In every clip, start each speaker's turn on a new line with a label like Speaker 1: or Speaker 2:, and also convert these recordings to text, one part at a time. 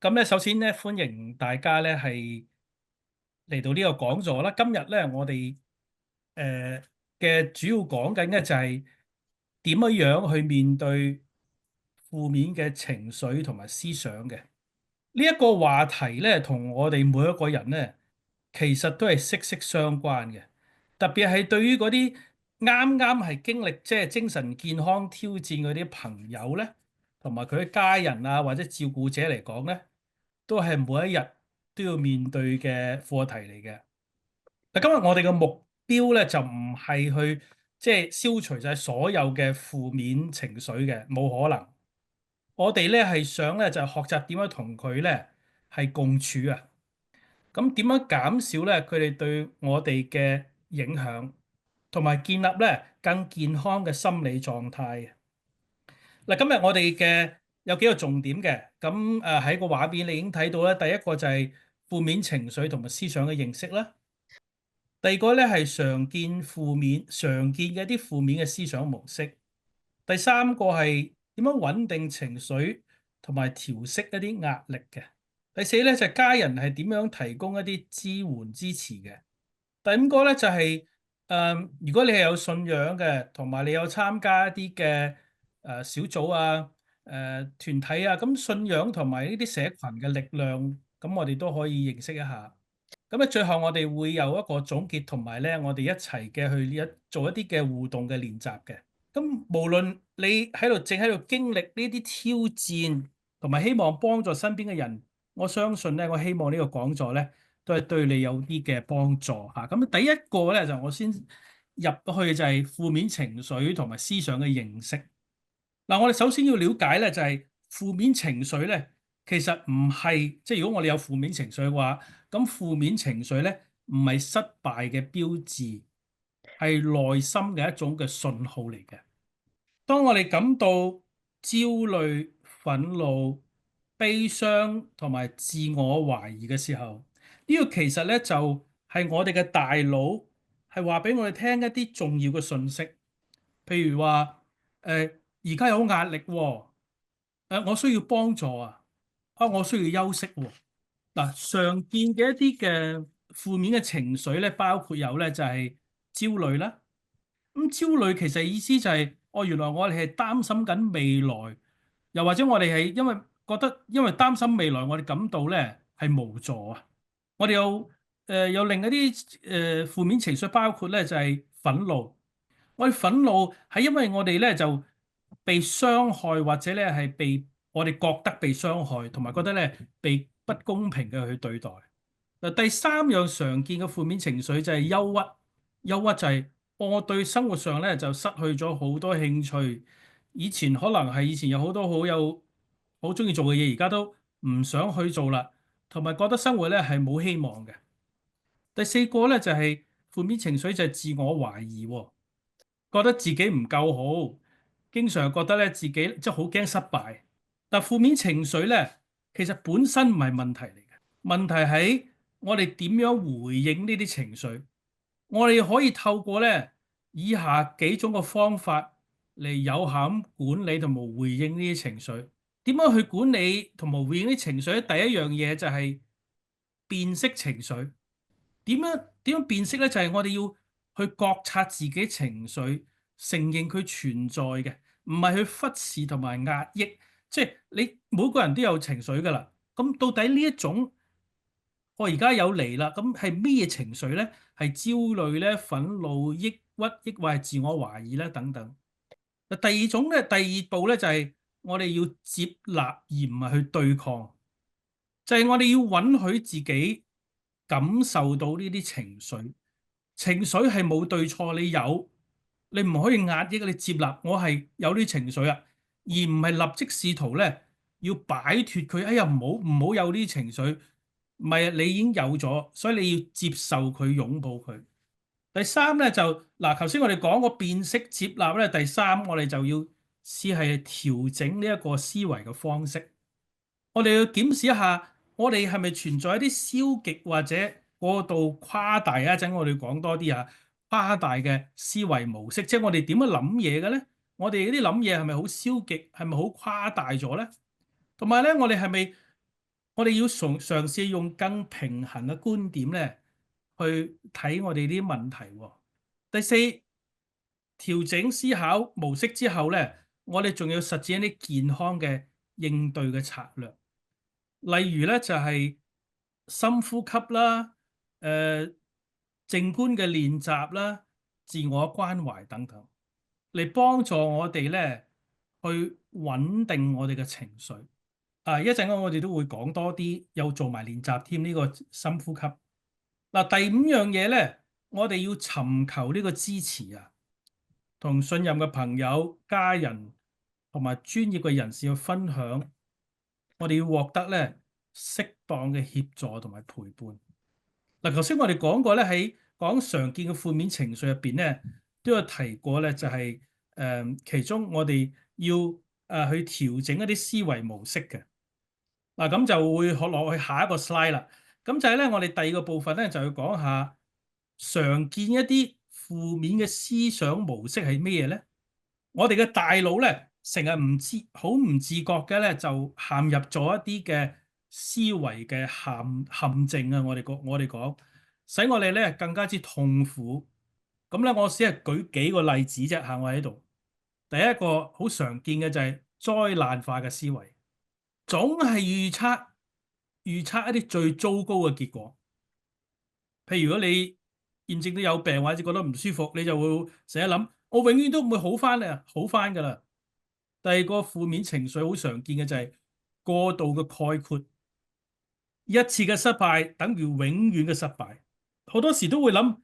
Speaker 1: 咁咧，首先咧，歡迎大家咧係嚟到呢個講座啦。今日咧，我哋嘅主要講緊嘅就係點樣樣去面對負面嘅情緒同埋思想嘅呢一個話題咧，同我哋每一個人咧，其實都係息息相關嘅。特別係對於嗰啲啱啱係經歷即係精神健康挑戰嗰啲朋友咧，同埋佢嘅家人啊或者照顧者嚟講咧，都係每一日都要面對嘅課題嚟嘅。嗱，今日我哋嘅目標咧就唔係去即係消除晒所有嘅負面情緒嘅，冇可能。我哋咧係想咧就係學習點樣同佢咧係共處啊。咁點樣減少咧佢哋對我哋嘅影響，同埋建立咧更健康嘅心理狀態。嗱，今日我哋嘅有幾個重點嘅，咁喺個畫面你已經睇到咧，第一個就係負面情緒同埋思想嘅認識啦，第二個咧係常見嘅一啲負面嘅思想模式，第三個係點樣穩定情緒同埋調適一啲壓力嘅，第四咧就係家人係點樣提供一啲支援支持嘅，第五個咧就係如果你係有信仰嘅，同埋你有參加一啲嘅小組啊、團體啊，咁信仰同埋呢啲社群嘅力量，咁我哋都可以認識一下。咁咧最後我哋會有一個總結，同埋咧我哋一齊嘅做一啲嘅互動嘅練習嘅。咁無論你正喺度經歷呢啲挑戰，同埋希望幫助身邊嘅人，我相信咧，我希望呢個講座咧都係對你有啲嘅幫助嚇。咁第一個咧就我先入去就係負面情緒同埋思想嘅認識。嗱，我哋首先要了解咧就係負面情緒咧，其實唔係即係如果我哋有負面情緒嘅話，咁負面情緒咧唔係失敗嘅標誌，係內心嘅一種嘅信號嚟嘅。當我哋感到焦慮、憤怒、悲傷同埋自我懷疑嘅時候，呢個其實咧就係我哋嘅大腦係話俾我哋聽一啲重要嘅信息，譬如話而家有壓力喎，我需要幫助啊，我需要休息喎。嗱，常見嘅一啲嘅負面嘅情緒咧，包括有咧就係焦慮啦。咁焦慮其實意思就係，原來我哋係擔心緊未來，又或者我哋係因為擔心未來，我哋感到咧係無助啊。我哋有另一啲負面情緒，包括咧就係憤怒。我哋憤怒係因為我哋咧就被傷害，或者咧係我哋覺得被傷害，同埋覺得咧被不公平嘅去對待。嗱，第三樣常見嘅負面情緒就係憂鬱。憂鬱就係我對生活上咧就失去咗好多興趣，以前有好多好中意做嘅嘢，而家都唔想去做啦，同埋覺得生活咧係冇希望嘅。第四個咧就係負面情緒就係自我懷疑喎，覺得自己唔夠好，經常覺得咧自己即係好驚失敗。但負面情緒咧其實本身唔係問題嚟嘅，問題喺我哋點樣回應呢啲情緒。我哋可以透過咧以下幾種嘅方法嚟有效咁管理同埋回應呢啲情緒。點樣去管理同埋回應啲情緒咧？第一樣嘢就係辨識情緒。點樣辨識咧？就係我哋要去覺察自己情緒，承認佢存在嘅，唔係去忽視同埋壓抑。即係你每個人都有情緒㗎啦。咁到底呢一種我而家有嚟啦，咁係咩情緒咧？係焦慮咧、憤怒、抑鬱，抑或係自我懷疑咧等等。嗱，第二步咧就係我哋要接納而唔係去對抗，就係我哋要允許自己感受到呢啲情緒。情緒係冇對錯，你唔可以壓抑，你接納我係有啲情緒啊，而唔係立即試圖咧要擺脫佢。哎呀，唔好有呢啲情緒，唔係你已經有咗，所以你要接受佢，擁抱佢。第三咧就嗱，頭先我哋講個辨識接納咧，第三我哋就要試係調整呢一個思維嘅方式。我哋要檢視一下，我哋係咪存在一啲消極或者過度誇大？一陣我哋講多啲啊，誇大嘅思維模式，即係我哋點樣諗嘢嘅咧？我哋嗰啲諗嘢係咪好消極？係咪好誇大咗咧？同埋咧，我哋係咪我哋要嘗試用更平衡嘅觀點咧，去睇我哋啲問題喎。第四，調整思考模式之後咧，我哋仲要實踐一啲健康嘅應對嘅策略，例如咧就係深呼吸啦、靜觀嘅練習啦、自我關懷等等，嚟幫助我哋咧去穩定我哋嘅情緒。一陣間我哋都會講多啲，又做埋練習添呢個深呼吸。嗱，第五樣嘢咧，我哋要尋求呢個支持啊，同信任嘅朋友、家人同埋專業嘅人士去分享。我哋要獲得咧適當嘅協助同埋陪伴。嗱，頭先我哋講過咧，喺講常見嘅負面情緒入邊咧，都有提過咧，就係其中我哋要去調整一啲思維模式嘅。嗱，咁就會學落去下一個 slide 啦。咁就係咧，我哋第二個部分咧，就要講下常見一啲負面嘅思想模式係咩嘢咧？我哋嘅大腦咧，成日好唔自覺嘅咧，就陷入咗一啲嘅思維嘅陷阱啊！我哋講，使我哋咧更加之痛苦。咁咧，我只係舉幾個例子啫嚇，我喺度。第一個好常見嘅就係災難化嘅思維。總係預測一啲最糟糕嘅結果。譬如如果你現正都有病或者覺得唔舒服，你就會成日諗，我永遠都唔會好翻咧，好翻噶啦。第二個負面情緒好常見嘅就係過度嘅概括，一次嘅失敗等於永遠嘅失敗。好多時都會諗，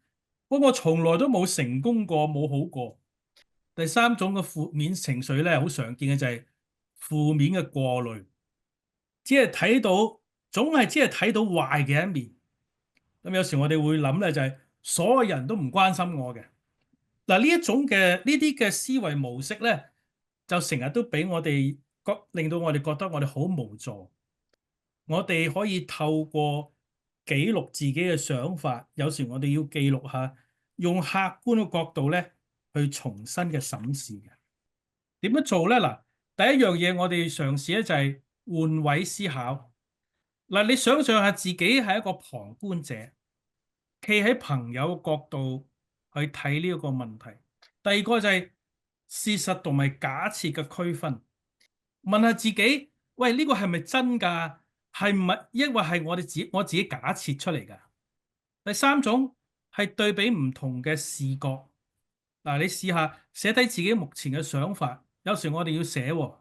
Speaker 1: 我從來都冇成功過，冇好過。第三種嘅負面情緒咧，好常見嘅就係負面嘅過濾。只係睇到，總係只係睇到壞嘅一面。咁有時我哋會諗咧，就係所有人都唔關心我嘅。嗱，呢一種嘅呢啲嘅思維模式咧，就成日都俾我哋令到我哋覺得我哋好無助。我哋可以透過記錄自己嘅想法，有時我哋要記錄下，用客觀嘅角度咧去重新嘅審視嘅。點樣做咧？嗱，第一樣嘢我哋嘗試咧就係換位思考。嗱，你想象下自己係一個旁觀者，企喺朋友嘅角度去睇呢一個問題。第二個就係事實同埋假設嘅區分，問下自己：喂，呢個係咪真㗎？係唔係抑或係我自己假設出嚟㗎？第三種係對比唔同嘅視覺。嗱，你試下寫低自己目前嘅想法，有時我哋要寫喎，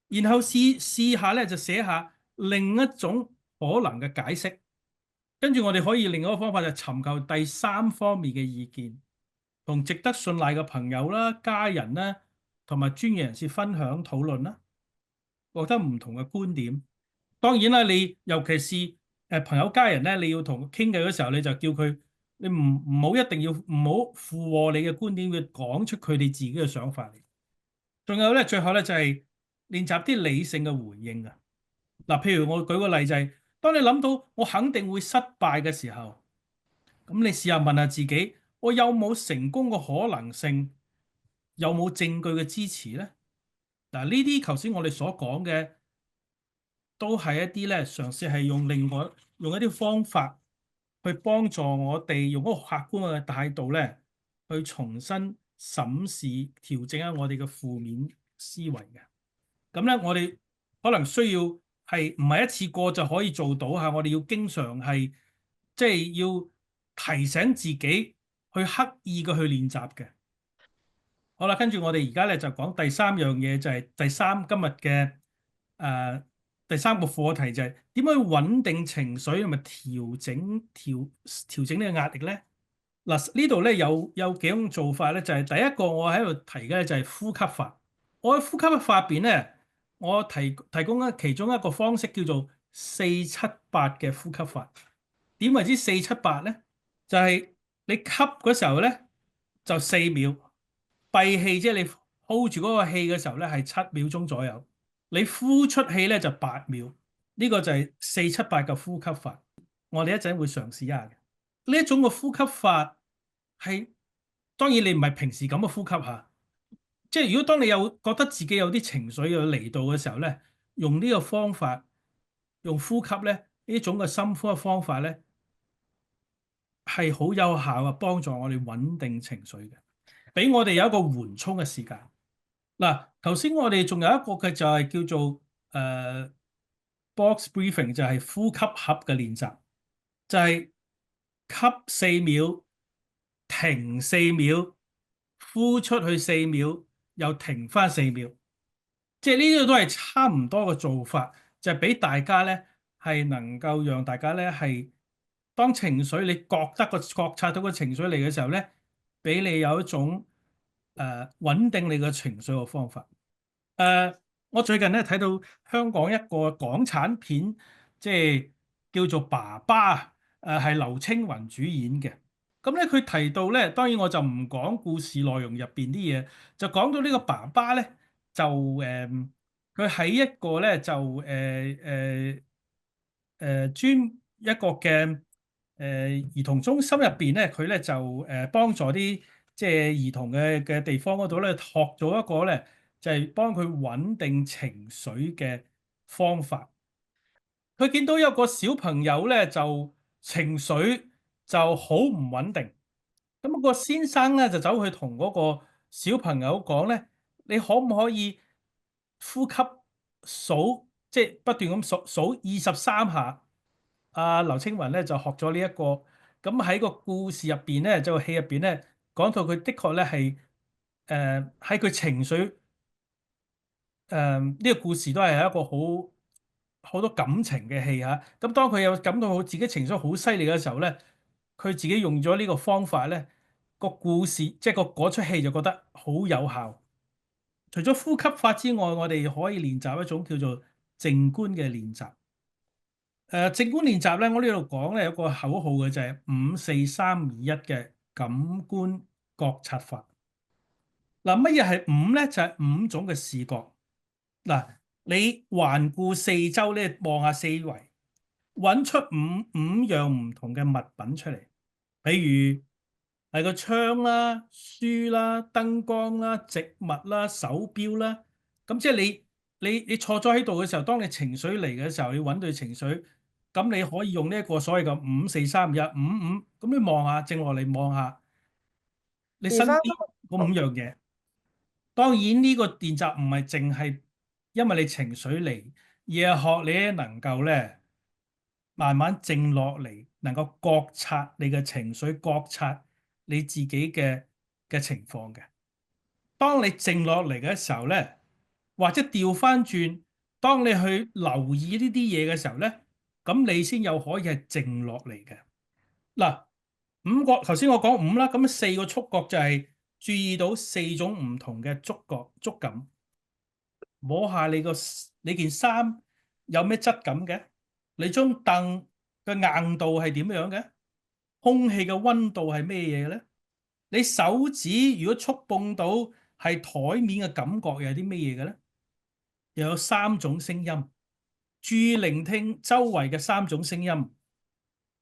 Speaker 1: 然後試下咧就寫下另一種可能嘅解釋，跟住我哋可以另一個方法就尋求第三方面嘅意見，同值得信賴嘅朋友啦、家人啦，同埋專業人士分享討論啦，獲得唔同嘅觀點。當然啦，你尤其是朋友家人咧，你要同佢傾偈嘅時候，你就叫佢你唔好一定要唔好附和你嘅觀點，要講出佢哋自己嘅想法嚟。仲有咧，最後咧就係練習啲理性嘅回應啊！嗱，譬如我舉個例就係，當你諗到我肯定會失敗嘅時候，咁你試下問下自己，我有冇成功嘅可能性？有冇證據嘅支持咧？嗱，呢啲頭先我哋所講嘅，都係一啲咧嘗試係用一啲方法去幫助我哋用一個客觀嘅態度咧，去重新審視、調整下我哋嘅負面思維嘅。咁咧，我哋可能需要係唔係一次過就可以做到嚇？我哋要經常係即係要提醒自己去刻意嘅去練習嘅。好啦，跟住我哋而家咧就講第三樣嘢，就係今日嘅第三個課題就係點樣去穩定情緒同埋調整呢個壓力咧？嗱，呢度咧有幾種做法咧，就係第一個我喺度提嘅就係呼吸法。我喺呼吸法入邊咧，我提供其中一個方式叫做478嘅呼吸法。點為之478咧？就係你吸嗰時候咧就4秒，閉氣即係你 hold 住嗰個氣嘅時候咧係7秒鐘左右，你呼出氣咧就8秒。呢個就係478嘅呼吸法。我哋一陣會嘗試一下嘅。呢一種嘅呼吸法係當然你唔係平時咁嘅呼吸嚇。即係如果當你有覺得自己有啲情緒要嚟到嘅時候咧，用呢個方法用呼吸咧呢種嘅深呼吸方法咧係好有效啊，幫助我哋穩定情緒嘅，俾我哋有一個緩衝嘅時間。嗱，頭先我哋仲有一個嘅就係叫做box breathing，就係呼吸盒嘅練習，就係吸4秒，停4秒，呼出去4秒，又停翻4秒。即係呢個都係差唔多嘅做法，就係俾大家咧係能夠讓大家咧係當情緒你覺察到個情緒嚟嘅時候咧，俾你有一種穩定你嘅情緒嘅方法。我最近咧睇到香港一個港產片，即係叫做《爸爸》，係劉青雲主演嘅。咁咧佢提到咧，當然我就唔講故事內容入邊啲嘢，就講到呢個爸爸咧，就佢喺一個咧就專一個嘅兒童中心入邊咧，佢咧就幫助啲即係兒童嘅地方嗰度咧，學咗一個咧就係幫佢穩定情緒嘅方法。佢見到有個小朋友咧就情緒就好唔穩定，咁個先生咧就走去同嗰個小朋友講咧，你可唔可以呼吸數，即係不斷咁數23下？劉青雲咧就學咗呢一個，咁喺個故事入邊咧，就戲入邊咧講到佢的確咧係喺佢情緒呢個故事都係一個好多感情嘅戲嚇。咁當佢有感到自己情緒好犀利嘅時候咧，佢自己用咗呢個方法咧，個故事即係嗰出戲就覺得好有效。除咗呼吸法之外，我哋可以練習一種叫做靜觀嘅練習。靜觀練習咧，我呢度講咧有個口號嘅就係5、4、3、2、1嘅感官覺察法。嗱，乜嘢係五咧？就係5種嘅視覺。嗱，你環顧四周咧，望下四圍，揾出五樣唔同嘅物品出嚟，譬如係個窗啦、書啦、燈光啦、植物啦、手錶啦。咁即係你坐咗喺度嘅時候，當你情緒嚟嘅時候，你揾對情緒，咁你可以用呢一個所謂嘅5、4、3、2、1、5、5，咁你望下，靜落嚟望下你
Speaker 2: 而家
Speaker 1: 身邊嗰5樣嘢。當然呢個練習唔係淨係因為你情緒嚟，而係學你能夠咧慢慢靜落嚟，能夠覺察你嘅情緒，覺察你自己嘅情況嘅。當你靜落嚟嘅時候咧，或者調翻轉，當你去留意呢啲嘢嘅時候咧，咁你先有可以係靜落嚟嘅。嗱，頭先我講五啦，咁4個觸覺就係注意到4種唔同嘅觸感。摸下你件衫有咩質感嘅？你張凳嘅硬度係點樣嘅？空氣嘅溫度係咩嘢咧？你手指如果觸碰到係台面嘅感覺又係啲咩嘢嘅咧？又有3種聲音，注意聆聽周圍嘅3種聲音。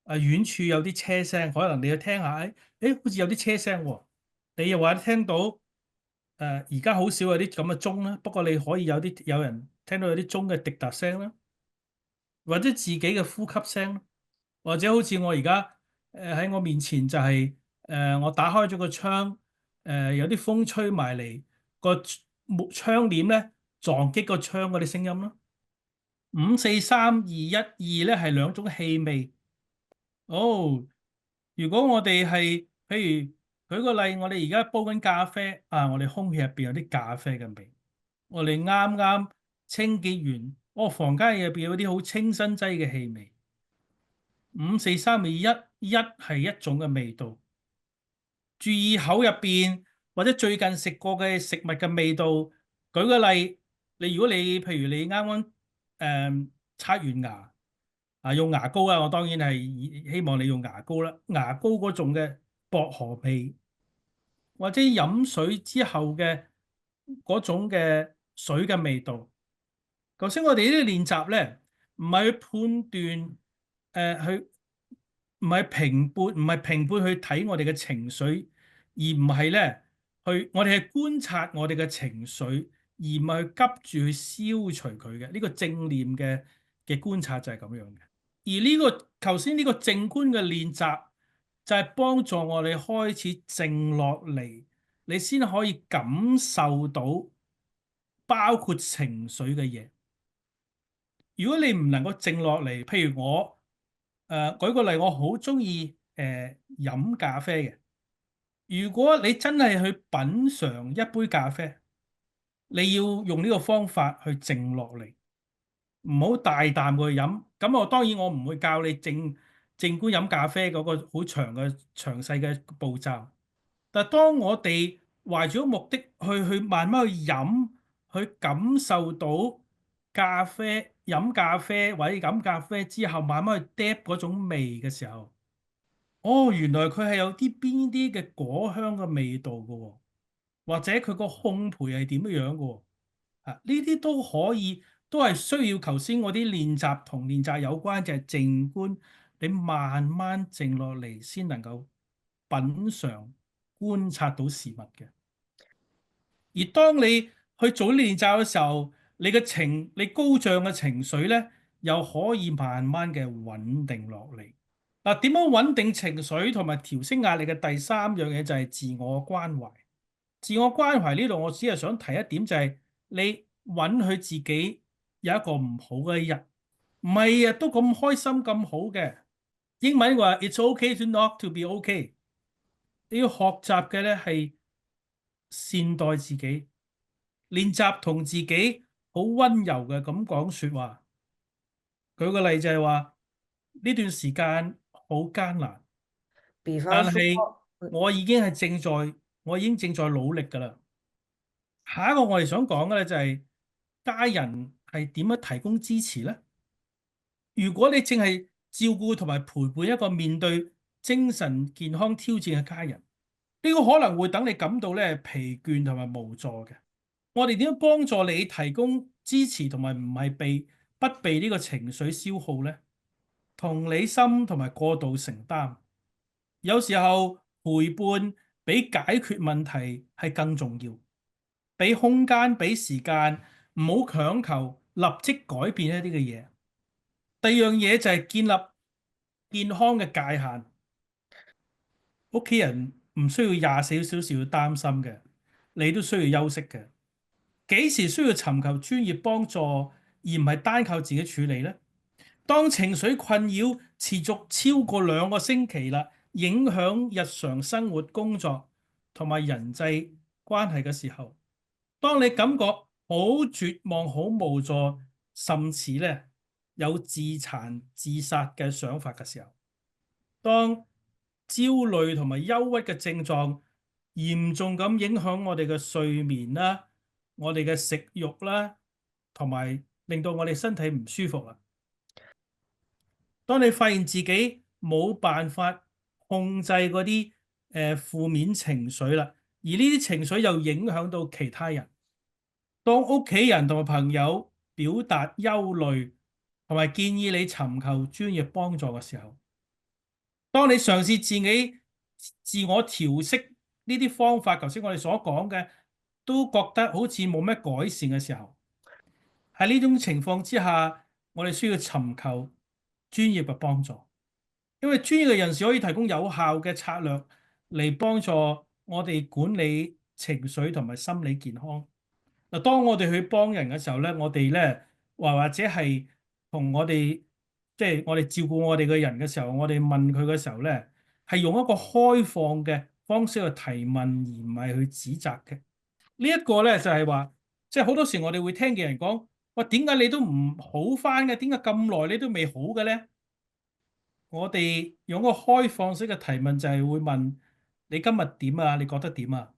Speaker 1: 遠處有啲車聲，可能你去聽下，好似有啲車聲喎。你又話聽到而家好少有啲咁嘅鐘啦，不過你可以有人聽到有啲鐘嘅滴答聲啦，或者自己嘅呼吸聲，或者好似我而家喺我面前就係我打開咗個窗，有啲風吹埋嚟，個木窗簾咧撞擊個窗嗰啲聲音咯。5、4、3、2、1、2咧係2種氣味。哦，如果我哋係譬如舉個例，我哋而家煲緊咖啡我哋空氣入邊有啲咖啡嘅味。我哋啱啱清潔完，房間入邊有啲好清新劑嘅氣味。5、4、3、2、1，一係一種嘅味道。注意口入邊或者最近食過嘅食物嘅味道。舉個例，如果你譬如你啱啱刷完牙用牙膏我當然係希望你用牙膏啦。牙膏嗰種嘅薄荷味，或者飲水之後嘅嗰種嘅水嘅味道。頭先我哋呢啲練習咧，唔係去判斷，去唔係評判，唔係評判去睇我哋嘅情緒，而唔係咧我哋係觀察我哋嘅情緒，而唔係去急住去消除佢嘅呢個正念嘅嘅觀察就係咁樣嘅。而呢個頭先呢個靜觀嘅練習，就係幫助我哋開始靜落嚟，你先可以感受到包括情緒嘅嘢。如果你唔能夠靜落嚟，譬如我舉個例，我好中意飲咖啡嘅。如果你真係去品嚐一杯咖啡，你要用呢個方法去靜落嚟，唔好大啖去飲。咁我當然我唔會教你靜觀飲咖啡嗰個好長嘅詳細嘅步驟。但係當我哋懷住目的去慢慢去飲，去感受到咖啡飲咖啡或者飲咖啡之後，慢慢去嗒嗰種味嘅時候，哦，原來佢係有啲邊啲嘅果香嘅味道嘅喎，或者佢個烘焙係點樣嘅喎。啊，呢啲都可以，都係需要頭先我啲練習同練習有關，就係靜觀，你慢慢靜落嚟先能夠品嚐觀察到事物嘅。而當你去做練習嘅時候，你高漲嘅情緒咧，又可以慢慢嘅穩定落嚟。嗱，點樣穩定情緒同埋調升壓力嘅第三樣嘢就係自我關懷。自我關懷呢度，我只係想提一點，就係你允許自己有一個唔好嘅一日，唔係日都咁開心咁好嘅。英文話 It's okay to not to be okay。你要學習嘅咧係善待自己，練習同自己好溫柔嘅咁講說話。舉個例就係話呢段時間好艱難，但
Speaker 2: 比方說，
Speaker 1: 係我已經正在努力㗎啦。下一個我哋想講嘅咧就係家人係點樣提供支持咧？如果你淨係照顧同埋陪伴一個面對精神健康挑戰嘅家人，呢個可能會等你感到咧疲倦同埋無助嘅。我哋點樣幫助你提供支持同埋唔係不被呢個情緒消耗咧？同理心同埋過度承擔，有時候陪伴比解決問題係更重要。俾空間，俾時間，唔好強求立即改變一啲嘅嘢。第二樣嘢就係建立健康嘅界限。屋企人唔需要24小時要擔心嘅，你都需要休息嘅。幾時需要尋求專業幫助，而唔係單靠自己處理呢？當情緒困擾持續超過2個星期啦，影響日常生活、工作同埋人際關係嘅時候，當你感覺好絕望、好無助，甚至咧有自殘、自殺嘅想法嘅時候，當焦慮同埋憂鬱嘅症狀嚴重咁影響我哋嘅睡眠啦、我哋嘅食慾啦，同埋令到我哋身體唔舒服啦。當你發現自己冇辦法控制嗰啲負面情緒啦，而呢啲情緒又影響到其他人，當屋企人同埋朋友表達憂慮同埋建議你尋求專業幫助嘅時候，當你嘗試自我調適呢啲方法，頭先我哋所講嘅，都覺得好似冇咩改善嘅時候，喺呢種情況之下，我哋需要尋求專業嘅幫助，因為專業嘅人士可以提供有效嘅策略嚟幫助我哋管理情緒同埋心理健康。嗱，當我哋去幫人嘅時候咧，我哋咧或者係同我哋即係我哋照顧我哋嘅人嘅時候，我哋問佢嘅時候咧，係用一個開放嘅方式去提問，而唔係去指責嘅。呢一個咧就係話，即係好多時我哋會聽見人講：喂，點解你都唔好返嘅？點解咁耐你都未好嘅咧？我哋用一個開放式嘅提問，就係會問你今日點啊？你覺得點啊？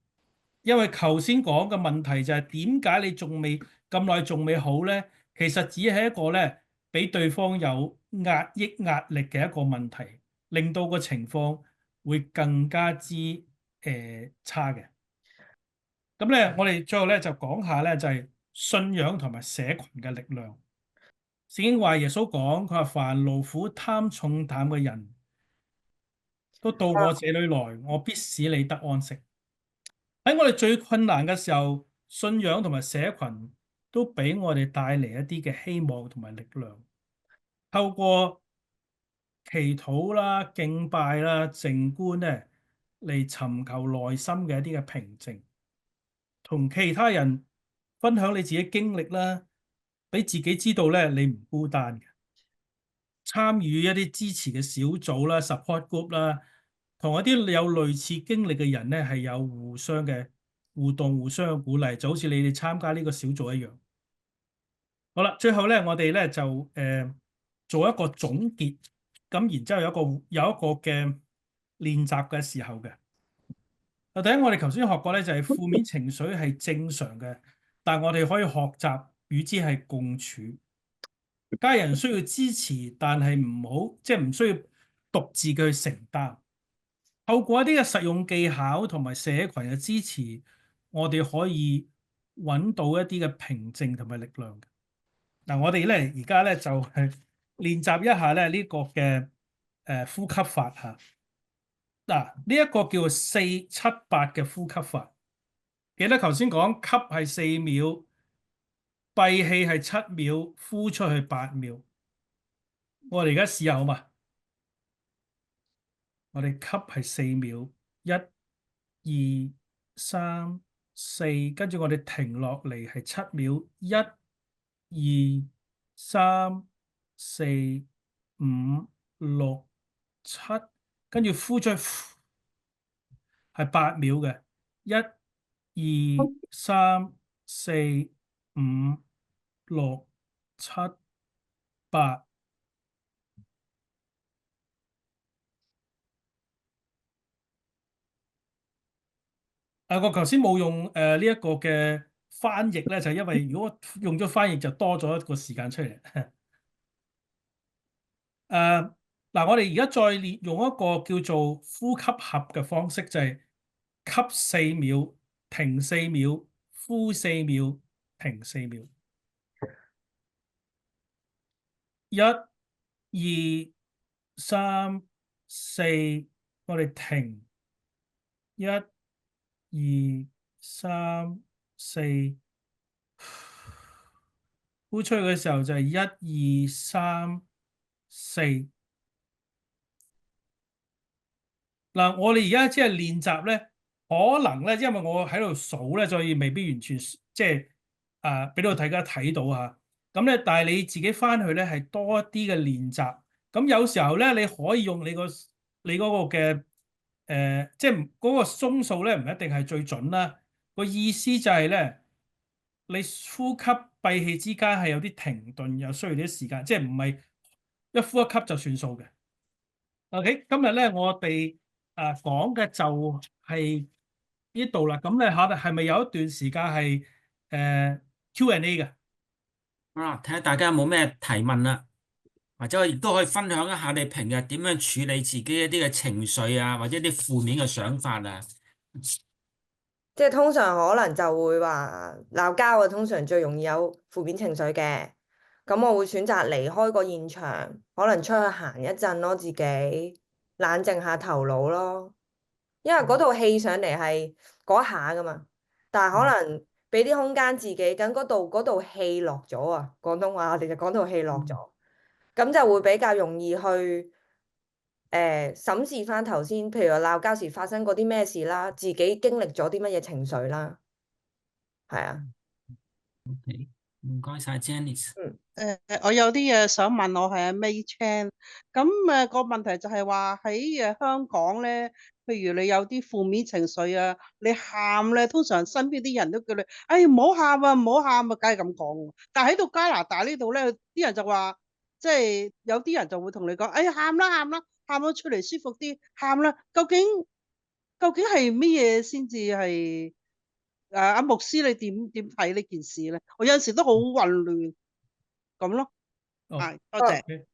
Speaker 1: 因為頭先講嘅問題就係點解你仲未咁耐仲未好咧？其實只係一個咧，俾對方有壓力嘅一個問題，令到個情況會更加之差嘅。咁咧，我哋最後咧就講下咧，就係信仰同埋社群嘅力量。聖經話耶穌講，佢話凡勞苦擔重擔嘅人都到我這裏來，我必使你得安息。喺我哋最困難嘅時候，信仰同埋社群都俾我哋帶嚟一啲嘅希望同埋力量。透過祈禱啦、敬拜啦、靜觀咧，嚟尋求內心嘅一啲嘅平靜，同其他人分享你自己經歷啦，俾自己知道咧你唔孤單嘅。參與一啲支持嘅小組啦、support group 啦，同一啲有類似經歷嘅人咧係有互相嘅互動、互相嘅鼓勵，就好似你哋參加呢個小組一樣。好啦，最後咧，我哋咧就做一個總結，咁然之後有一個嘅練習嘅時候嘅。第一，我哋頭先學過咧，就係負面情緒係正常嘅，但係我哋可以學習與之係共處。家人需要支持，但係唔好即係唔需要獨自去承擔。透過一啲嘅實用技巧同埋社群嘅支持，我哋可以揾到一啲嘅平靜同埋力量。嗱，我哋咧而家咧就係練習一下咧呢個嘅呼吸法嚇。嗱，呢一個叫做4-7-8嘅呼吸法。記得頭先講吸係4秒，閉氣係7秒，呼出去8秒。我哋而家試下好嘛？我哋吸係4秒，1、2、3、4，跟住我哋停落嚟係7秒，1、2、3、4、5、6、7，跟住呼出去係8秒嘅，1、2、3、4、5、6、7、8。我頭先冇用呢一個嘅翻譯咧，就係因為如果用咗翻譯就多咗一個時間出嚟。嗱，我哋而家再練用一個叫做呼吸合嘅方式，就係吸4秒，停4秒，呼4秒，停4秒。1、2、3、4，我哋停。1、2、3、4，呼出去嘅時候就係1、2、3、4。嗱，我哋而家即係練習咧，可能咧，因為我喺度數咧，所以未必完全即係俾到大家睇到嚇。咁咧，但係你自己翻去咧係多一啲嘅練習。咁有時候咧，你可以用你嗰個嘅即係嗰個鐘數咧，唔一定係最準啦。個意思就係咧，你呼吸閉氣之間係有啲停頓，又需要啲時間，即係唔係一呼一吸就算數嘅。OK，今日咧我哋講嘅就係呢度啦。咁咧下係咪有一段時間係Q&A 嘅？
Speaker 2: 好啦，睇下大家有冇咩提問啦，或者我亦都可以分享一下你平日點樣處理自己一啲嘅情緒啊，或者啲負面嘅想法啊。
Speaker 3: 即係通常可能就會話鬧交啊，通常最容易有負面情緒嘅。咁我會選擇離開個現場，可能出去行一陣咯，自己冷靜下頭腦咯。因為嗰套戲上嚟係嗰下噶嘛，但係可能俾啲空間自己，等嗰度戲落咗啊。廣東話我哋就講套戲落咗，咁就會比較容易去審視翻頭先，譬如話鬧交時發生過啲咩事啦，自己經歷咗啲乜嘢情緒啦，係啊。
Speaker 2: OK，唔該晒 Janice。
Speaker 3: 嗯。
Speaker 4: 我有啲嘢想問，我係阿 May Chan。咁個問題就係話喺香港咧，譬如你有啲負面情緒啊，你喊咧，通常身邊啲人都叫你，哎唔好喊啊，唔好喊啊，梗係咁講。但係喺到加拿大呢度咧，啲人就話，即係有啲人就會同你講，哎喊啦喊啦，喊咗出嚟舒服啲，喊啦。究竟係乜嘢先至係？阿牧師，你點睇呢件事咧？我有陣時都好混亂咁咯。
Speaker 1: 哦，
Speaker 4: 係，多謝。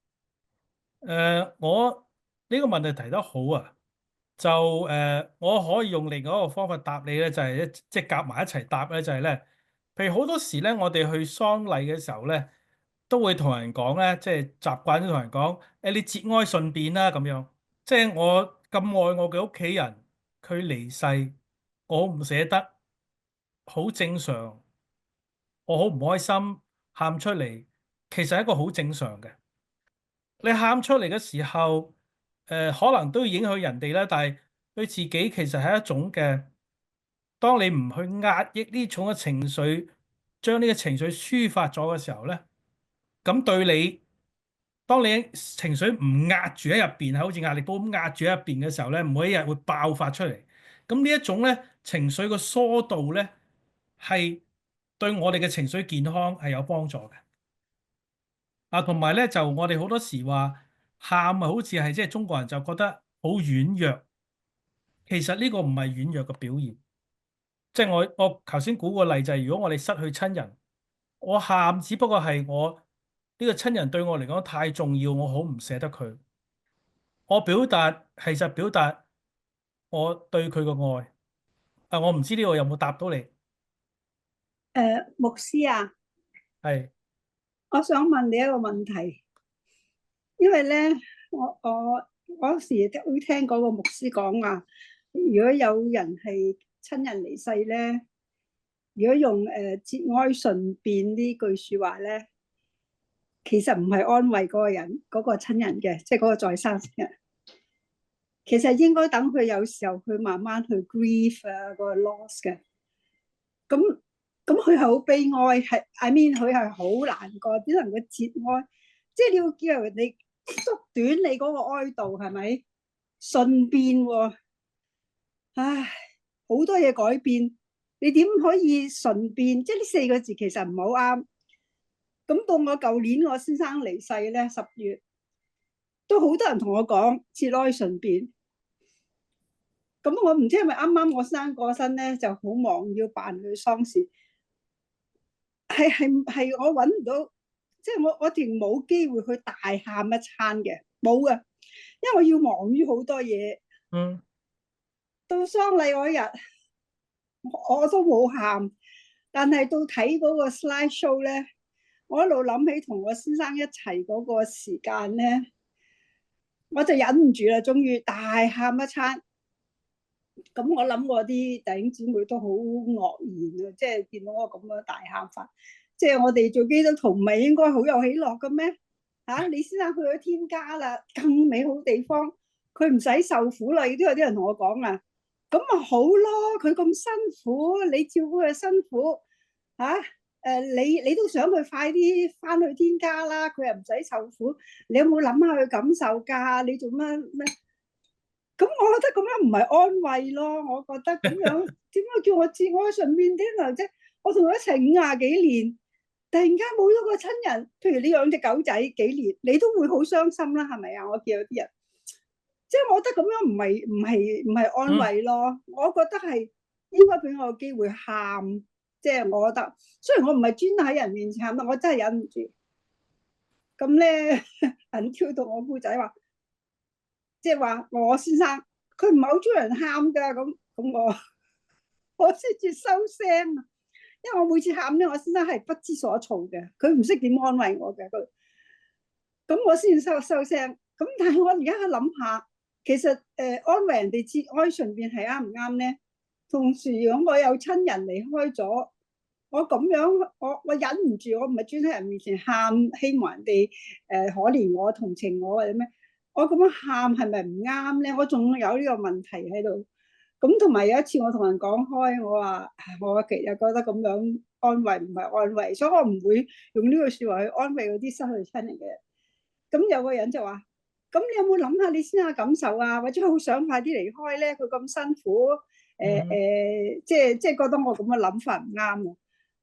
Speaker 1: 我呢個問題提得好啊，就我可以用另外一個方法答你咧，就係即係夾埋一齊答咧，就係咧，譬如好多時咧，我哋去喪禮嘅時候咧，都會同人講咧，即係習慣都同人講，誒你節哀順變啦咁樣，即係我咁愛我嘅屋企人，佢離世，我唔捨得，好正常，我好唔開心，喊出嚟，其實係一個好正常嘅。你喊出嚟嘅時候，可能都會影響人哋啦，但係對自己其實係一種嘅，當你唔去壓抑呢種嘅情緒，將呢個情緒抒發咗嘅時候咧，咁對你，當你情緒唔壓住喺入邊，好似壓力煲咁壓住喺入邊嘅時候咧，每一日會爆發出嚟。咁呢一種咧情緒嘅疏導咧，係對我哋嘅情緒健康係有幫助嘅。啊，同埋咧就我哋好多時話喊啊，好似係即係中國人就覺得好軟弱，其實呢個唔係軟弱嘅表現。即係我頭先估個例就係，如果我哋失去親人，我喊只不過係我呢個親人對我嚟講太重要，我好唔捨得佢。我表達其實表達我對佢嘅愛。啊，我唔知呢個有冇答到你？
Speaker 5: 牧師啊，
Speaker 1: 係
Speaker 5: 我想問你一個問題，因為咧，我嗰時都會聽嗰個牧師講話，如果有人係親人離世咧，如果用節哀順變呢句說話咧，其實唔係安慰嗰個人嗰個親人嘅，即係嗰個在生人。其實應該等佢有時候佢慢慢去 grieve 啊，嗰個 loss 嘅。咁佢係好悲哀，係 I mean 佢係好難過，只能夠節哀，即係你要叫人哋縮短你嗰個哀悼，係咪？順變喎，唉，好多嘢改變，你點可以順變？即係呢四個字其實唔係好啱。咁到我舊年我先生離世咧，10月都好多人同我講節哀順變。咁我唔知係咪啱啱我先生過身咧，就好忙要辦佢喪事，係我揾唔到，即係我哋冇機會去大喊一餐嘅，冇嘅，因為我要忙於好多嘢。到喪禮嗰日，我都冇喊，但係到睇嗰個 slide show 咧，我一路諗起同我先生一齊嗰個時間咧，我就忍唔住啦，終於大喊一餐。咁我諗我啲弟兄姊妹都好愕然啊，即係見到我咁樣大喊法，即係我哋做基督徒唔係應該好有喜樂嘅咩？吓，你先生去咗天家啦，更美好地方，佢唔使受苦啦。亦都有啲人同我講啊，咁咪好咯，佢咁辛苦，你照顧佢辛苦，吓，你都想佢快啲翻去天家啦，佢又唔使受苦，你有冇諗下佢感受噶？你做乜咩？咁我覺得咁樣唔係安慰咯，我覺得咁樣點解叫我節哀順變啲嚟啫？我同佢一齊50幾年，突然間冇咗個親人，譬如你養隻狗仔幾年，你都會好傷心啦，係咪啊？我見有啲人，即係我覺得咁樣唔係安慰咯，我覺得係應該俾我個機會喊，即係我覺得，雖然我唔係專登喺人面前喊，但我真係忍唔住。咁咧，人跳到我姑仔話。即係話我先生佢唔係好中意人喊噶，咁我先至收聲啊！因為我每次喊咧，我先生係不知所措嘅，佢唔識點安慰我嘅佢。咁我先收聲。咁但係我而家去諗下，其實安慰人哋節哀順變係啱唔啱咧？同時如果我有親人離開咗，我咁樣我忍唔住，我唔係專喺人面前喊，希望人哋可憐我、同情我或者咩？我咁樣喊係咪唔啱咧？我仲有呢個問題喺度。咁同埋有一次我同人講開，我話我其實覺得咁樣安慰唔係安慰，所以我唔會用呢句說話去安慰嗰啲失去親人嘅人。咁有個人就話：咁你有冇諗下你先生嘅感受啊？或者佢好想快啲離開咧？佢咁辛苦，即係覺得我咁嘅諗法唔啱啊！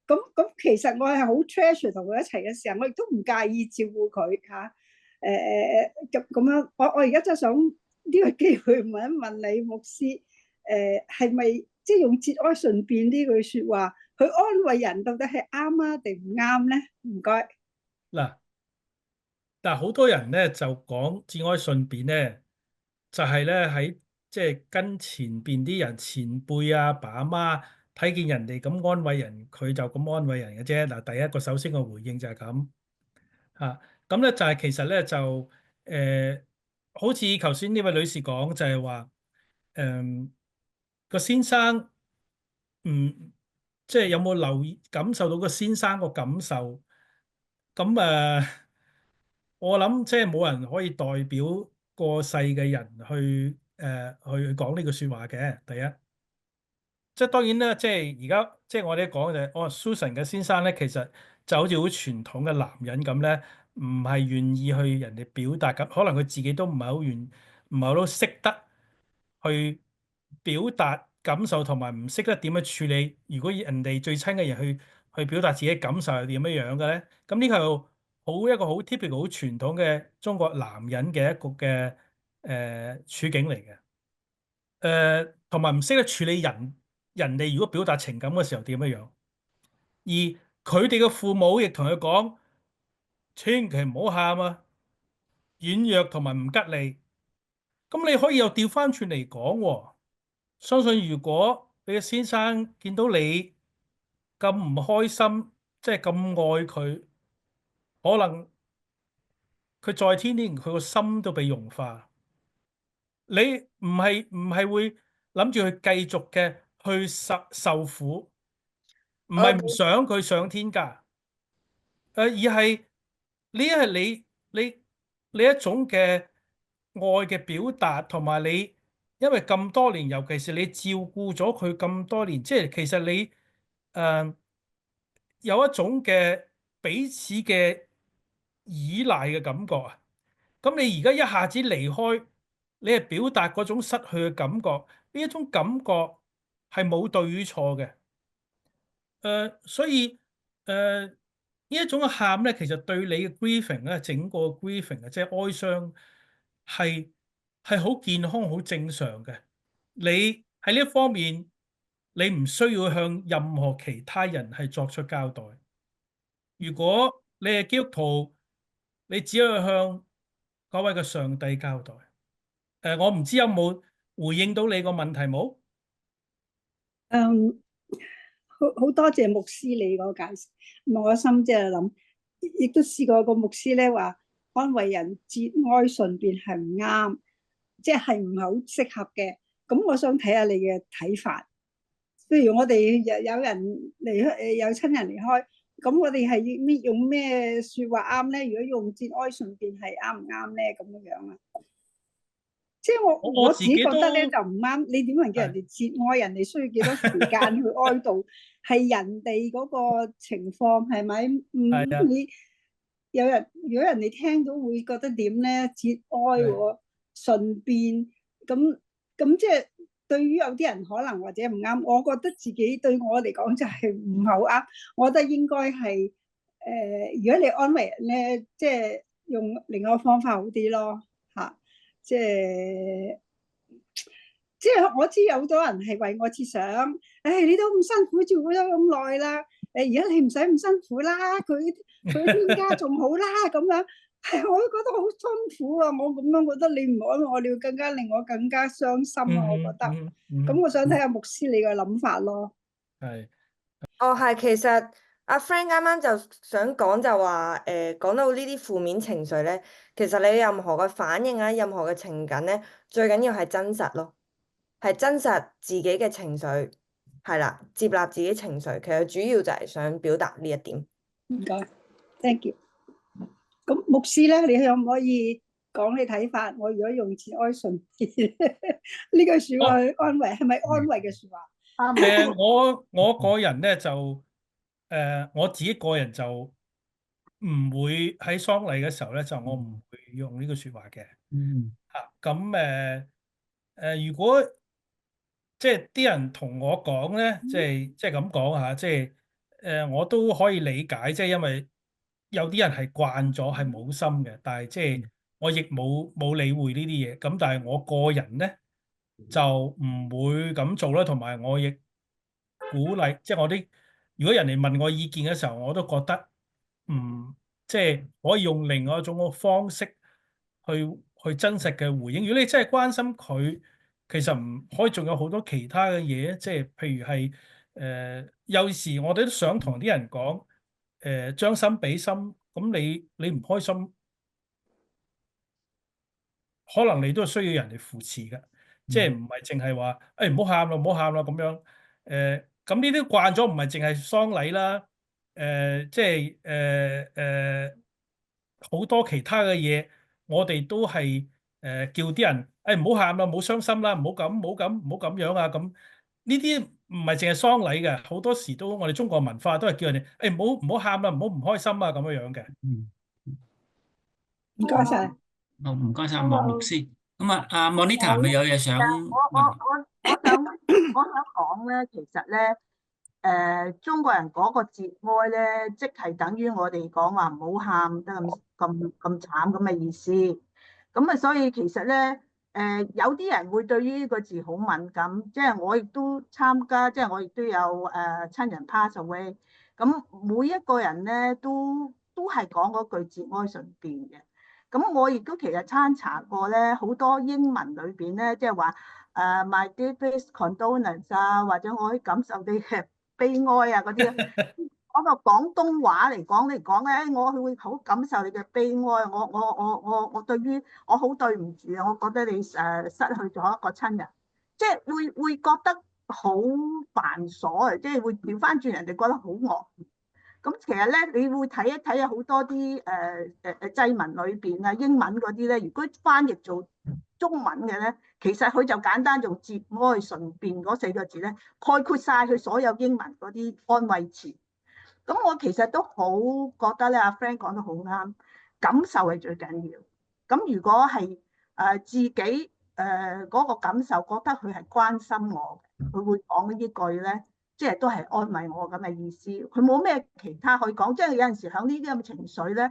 Speaker 5: 咁其實我係好 treasure 同佢一齊嘅時候，我亦都唔介意照顧佢嚇。咁樣，我而家真係想呢個機會問一問你牧師，係咪即係用節哀順變呢句説話去安慰人，到底係啱啊定唔啱咧？唔該。
Speaker 1: 嗱，但係好多人咧就講節哀順變咧，就係咧喺即係跟前邊啲人前輩啊、爸阿媽睇見人哋咁安慰人，佢就咁安慰人嘅啫。嗱，第一個首先個回應就係咁嚇，咁咧就係其實咧就好似頭先呢位女士講就係話個先生即係有冇留意感受到個先生個感受？咁我諗即係冇人可以代表過世嘅人去講呢句說話嘅。第一，即係當然啦，即係而家即係我哋講就係，Susan 嘅先生咧，其實就好似好傳統嘅男人咁咧，唔係願意去人哋表達咁，可能佢自己都唔係好識得去表達感受，同埋唔識得點樣處理。如果人哋最親嘅人去表達自己感受係點樣樣嘅咧？咁呢個係一個好 typical 好傳統嘅中國男人嘅一個嘅處境嚟嘅。同埋唔識得處理人哋如果表達情感嘅時候點樣樣，而佢哋嘅父母亦同佢講，千祈唔好喊啊，軟弱同埋唔吉利。咁你可以又調翻轉嚟講喎，相信如果你嘅先生見到你咁唔開心，即係咁愛佢，可能佢在天之靈佢個心都被融化。你唔係會諗住去繼續嘅去受苦，唔係唔想佢上天㗎，而係呢係你一種嘅愛嘅表達，同埋你因為咁多年，尤其是你照顧咗佢咁多年，即係其實你有一種嘅彼此嘅依賴嘅感覺啊。咁你而家一下子離開，你係表達嗰種失去嘅感覺，呢一種感覺係冇對與錯嘅。所以呢一種嘅喊咧，其實對你嘅 grieving 咧，整個 grieving 啊，即係哀傷係好健康、好正常嘅。你喺呢一方面，你唔需要向任何其他人係作出交代。如果你係基督徒，你只要向嗰位嘅上帝交代。我唔知有冇回應到你個問題冇？
Speaker 5: 好多謝牧師你個解釋。我心即係諗，亦都試過個牧師咧話安慰人節哀順變係唔啱，即係唔係好適合嘅。咁我想睇下你嘅睇法。譬如我哋有人離開，有親人離開，咁我哋係用咩說話啱咧？如果用節哀順變係啱唔啱咧？咁樣樣啊？即係我自己覺得咧就唔啱。你點能叫人哋節哀？人哋需要幾多時間去哀悼？係人哋嗰個情況係咪？你有人如果人哋聽到會覺得點咧？節哀喎，順變咁即係對於有啲人可能或者唔啱。我覺得自己對我嚟講就係唔係好啱。我覺得應該係如果你安慰人咧，即係用另外一個方法好啲咯嚇。即係我知有好多人係為我設想，你都咁辛苦照顧咗咁耐啦，而家你唔使咁辛苦啦，佢天家仲好啦咁樣，我都覺得好辛苦啊！我咁樣覺得你唔安慰我，你要更加令我更加傷心啊！我覺得，咁我想睇下牧師你嘅諗法咯。
Speaker 1: 係，
Speaker 3: 係，其實阿 Frank 啱啱就想講就話，講到呢啲負面情緒咧，其實你任何嘅反應啊，任何嘅情感咧，最緊要係真實咯，係真實自己嘅情緒，係啦，接納自己情緒，其實主要就係想表達呢一點。
Speaker 5: 唔該，thank you。咁牧師咧，你可唔可以講你睇法？我如果用節哀順變呢句說話去安慰，係咪安慰嘅說話？
Speaker 1: 我個人咧就我自己個人就唔會喺喪禮嘅時候咧，就我唔會用呢句說話嘅。咁如果即係啲人同我講咧，即係咁講下，即係我都可以理解，即係因為有啲人係慣咗係冇心嘅，但係即係我亦冇理會呢啲嘢。咁但係我個人咧就唔會咁做啦，同埋我亦鼓勵，即係如果人哋問我意見嘅時候，我都覺得即係可以用另外一種嘅方式去真實嘅回應。如果你真係關心佢，其實唔可以仲有好多其他嘅嘢，即係譬如係有時我哋都想同啲人講將心比心，咁你唔開心，可能你都係需要人哋扶持嘅，即係唔係淨係話唔好喊啦，唔好喊啦咁樣。咁呢啲慣咗，唔係淨係喪禮啦，即係好多其他嘅嘢，我哋都係叫啲人誒唔好喊啦，唔好傷心啦，唔好咁，唔好咁，唔好咁樣啊咁。呢啲唔係淨係喪禮嘅，好多時都我哋中國文化都係叫人哋誒唔好喊啦，唔好唔開心啊咁樣樣嘅。
Speaker 2: 嗯，
Speaker 5: 唔該晒。
Speaker 2: 好，唔該晒莫牧師。咁啊，阿 Monita 咪有嘢想問？
Speaker 6: 我想講咧，其實咧，中國人嗰個節哀咧，即係等於我哋講話唔好喊得咁慘咁嘅意思。咁啊，所以其實咧，有啲人會對於呢個字好敏感，即係我亦都參加，即係我亦都有親人 pass away。咁每一個人咧都係講嗰句節哀順變嘅。咁我亦都其實參查過咧，好多英文裏邊咧，即係話my deepest condolence 啊，或者我可以感受你嘅悲哀啊嗰啲，嗰個廣東話嚟講咧，我會好感受你嘅悲哀。我對於我好對唔住啊，我覺得你失去咗一個親人，即係會覺得好繁瑣啊，即係會調翻轉人哋覺得好惡。咁其實咧，你會睇一睇啊，好多啲祭文裏邊啊，英文嗰啲咧，如果翻譯做中文嘅咧，其實佢就簡單用節哀順變嗰4個字咧，概括晒佢所有英文嗰啲安慰詞。咁我其實都好覺得咧，阿 Frank 講得好啱，感受係最緊要。咁如果係自己嗰個感受覺得佢係關心我，佢會講呢句咧。即係都係安慰我咁嘅意思，佢冇咩其他可以講。即係有陣時喺呢啲咁嘅情緒咧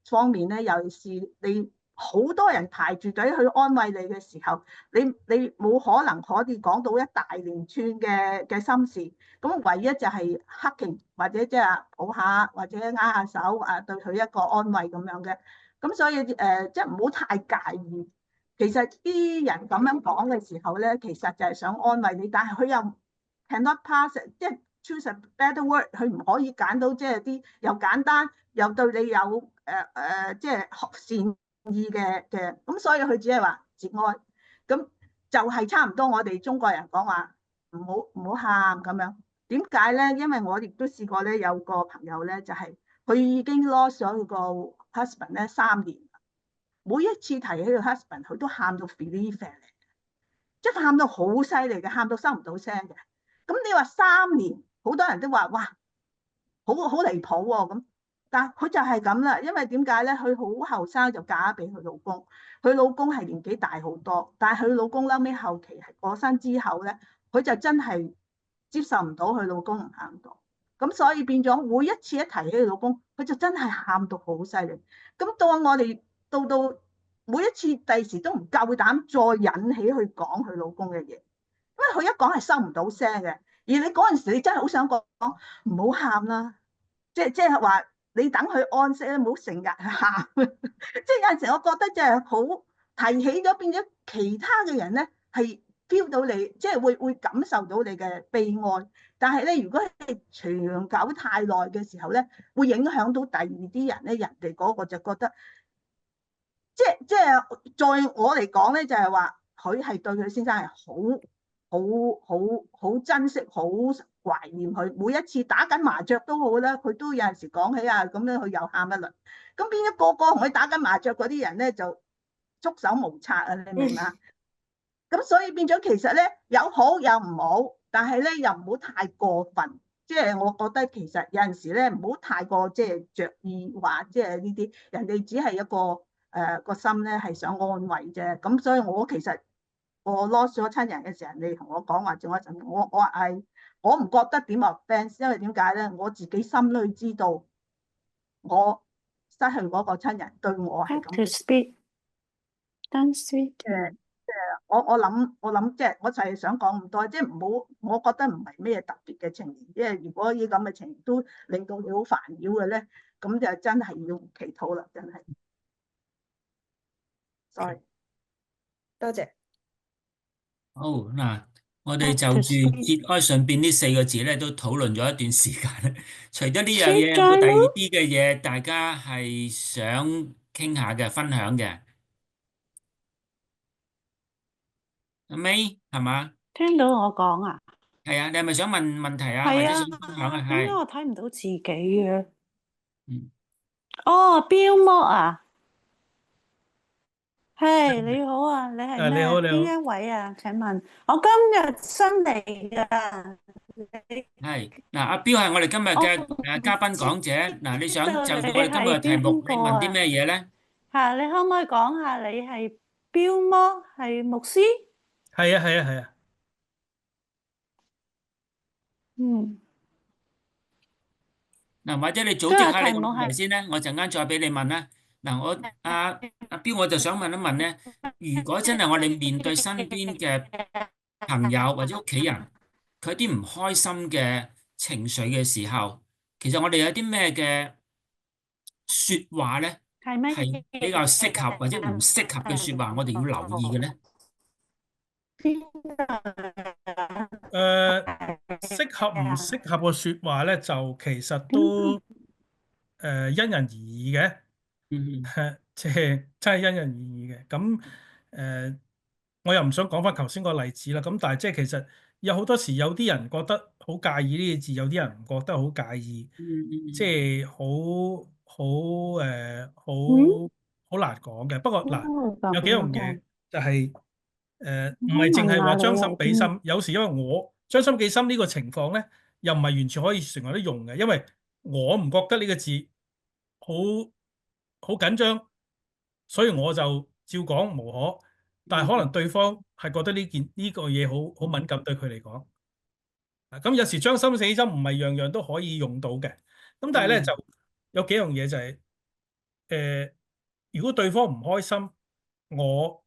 Speaker 6: 方面咧，尤其是你好多人排住隊去安慰你嘅時候，你冇可能可以講到一大連串嘅心事。咁唯一就係 hugging 或者即係抱下或者握下手啊，對佢一個安慰咁樣嘅。咁所以即係唔好太介意。其實啲人咁樣講嘅時候咧，其實就係想安慰你，但係佢又cannot pass， 即係 choose a better word， 佢唔可以揀到即係啲又簡單又對你有即係善意嘅，咁所以佢只係話節哀，咁就係差唔多我哋中國人講話唔好喊咁樣。點解咧？因為我亦都試過咧，有個朋友咧就係佢已經 lost 咗佢個 husband 咧3年，每一次提起佢 husband， 佢都喊到 feel 嚟，即係喊到好犀利嘅，喊到收唔到聲嘅。咁你話3年，好多人都話哇，好離譜喎咁。但係佢就係咁啦，因為點解咧？佢好後生就嫁俾佢老公，佢老公係年紀大好多，但係佢老公嬲尾後期係過身之後咧，佢就真係接受唔到佢老公唔喊到，咁所以變咗每一次一提起佢老公，佢就真係喊到好犀利。咁到我哋到每一次第時都唔夠膽再引起佢講佢老公嘅嘢。因為佢一講係收唔到聲嘅，而你嗰陣時你真係好想講唔好喊啦，即係話你等佢安息咧，唔好成日喊。即係有陣時我覺得即係好提起咗，變咗其他嘅人咧係 feel 到你，即係會感受到你嘅悲哀。但係咧，如果係長久太耐嘅時候咧，會影響到第二啲人咧，人哋嗰個就覺得，即係在我嚟講咧，就係話佢係對佢先生係好珍惜，好懷念佢。每一次打緊麻雀都好啦，佢都有陣時講起啊，咁樣佢又喊一輪。咁變咗個個同佢打緊麻雀嗰啲人咧，就束手無策啊！你明嘛？咁所以變咗其實咧，有好有唔好，但係咧又唔好太過分。即係我覺得其實有陣時咧，唔好太過即係着意話，即係呢啲人哋只係一個個心咧係想安慰啫。咁所以我其實我 lost 咗親人嘅時候，你同我講話節哀順變，我唔覺得點 offence， 因為點解咧？我自己心裏知道，我失去嗰個親人對我係咁。我諗，即係我就係想講咁多，即係唔好，我覺得唔係咩特別嘅情形。即係如果呢咁嘅情形都令到你好煩擾嘅咧，咁就真係要祈禱啦，真係。Sorry，
Speaker 3: 多謝。
Speaker 2: 好嗱，我哋就住節哀順變呢4個字咧，都討論咗一段時間。除咗呢樣嘢，有冇第二啲嘅嘢大家係想傾下嘅、分享嘅？阿 May 係嘛？
Speaker 7: 聽到我講啊？
Speaker 2: 係啊，你係咪想問問題啊，或者想分享啊？
Speaker 7: 點解我睇唔到自己嘅？哦，標魔啊，係你好啊，你係咩？
Speaker 1: 你好，你好。
Speaker 7: 邊一位啊？請問，我今日新嚟㗎。
Speaker 2: 係嗱，阿標係我哋今日嘅嘉賓講者。嗱，你想就住我哋今日嘅題目，你問啲咩嘢咧？
Speaker 7: 嚇，你可唔可以講下你係標魔係牧師？
Speaker 1: 係啊，係啊，係啊。
Speaker 7: 嗯。
Speaker 2: 嗱，或者你組織下你個問題先咧，我陣間再俾你問啦。嗱，阿標我就想問一問咧，如果真係我哋面對身邊嘅朋友或者屋企人，佢啲唔開心嘅情緒嘅時候，其實我哋有啲咩嘅説話咧，係比較適合或者唔適合嘅説話，我哋要留意嘅咧？
Speaker 1: 適合唔適合嘅説話咧，就其實都因人而異嘅。即係真係因人而異嘅。咁我又唔想講翻頭先個例子啦。咁但係即係其實有好多時有啲人覺得好介意呢啲字，有啲人唔覺得好介意。即係好難講嘅。不過嗱，有幾樣嘢就係唔係淨係話將心比心。有時因為我將心比心呢個情況咧，又唔係完全可以成為得用嘅，因為我唔覺得呢個字好好緊張，所以我就照講無可。但係可能對方係覺得呢個嘢好敏感，對佢嚟講。咁有時將心比心唔係樣樣都可以用到嘅。咁但係咧就有幾樣嘢就係如果對方唔開心，我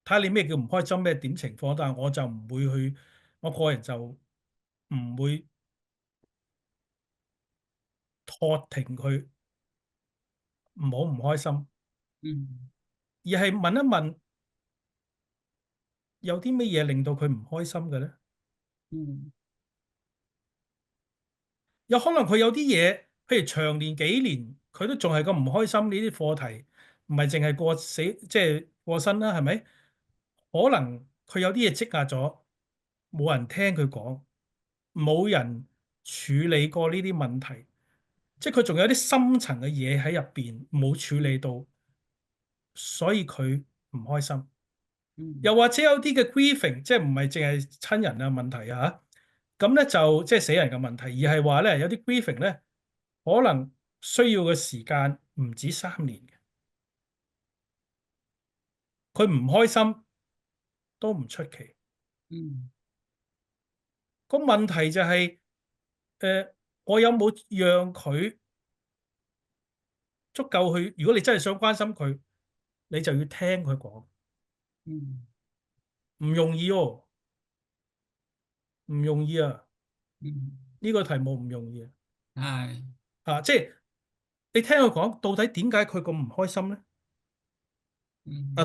Speaker 1: 睇下你咩叫唔開心，咩點情況，但係我就唔會去，我個人就唔會拖停佢，唔好唔開心，而係問一問有啲乜嘢令到佢唔開心嘅咧？有可能佢有啲嘢，譬如長年幾年，佢都仲係咁唔開心。呢啲課題唔係淨係過死，即係過身啦，係咪？可能佢有啲嘢積壓咗，冇人聽佢講，冇人處理過呢啲問題，即係佢仲有啲深層嘅嘢喺入邊冇處理到，所以佢唔開心。又或者有啲嘅 grieving，即係唔係淨係親人啊問題啊，咁咧就即係死人嘅問題，而係話咧有啲 grieving 咧可能需要嘅時間唔止3年嘅，佢唔開心都唔出奇。個問題就係我有冇讓佢足夠去？如果你真係想關心佢，你就要聽佢講。唔容易哦，唔容易啊！呢個題目唔容易啊！即係你聽佢講，到底點解佢咁唔開心咧？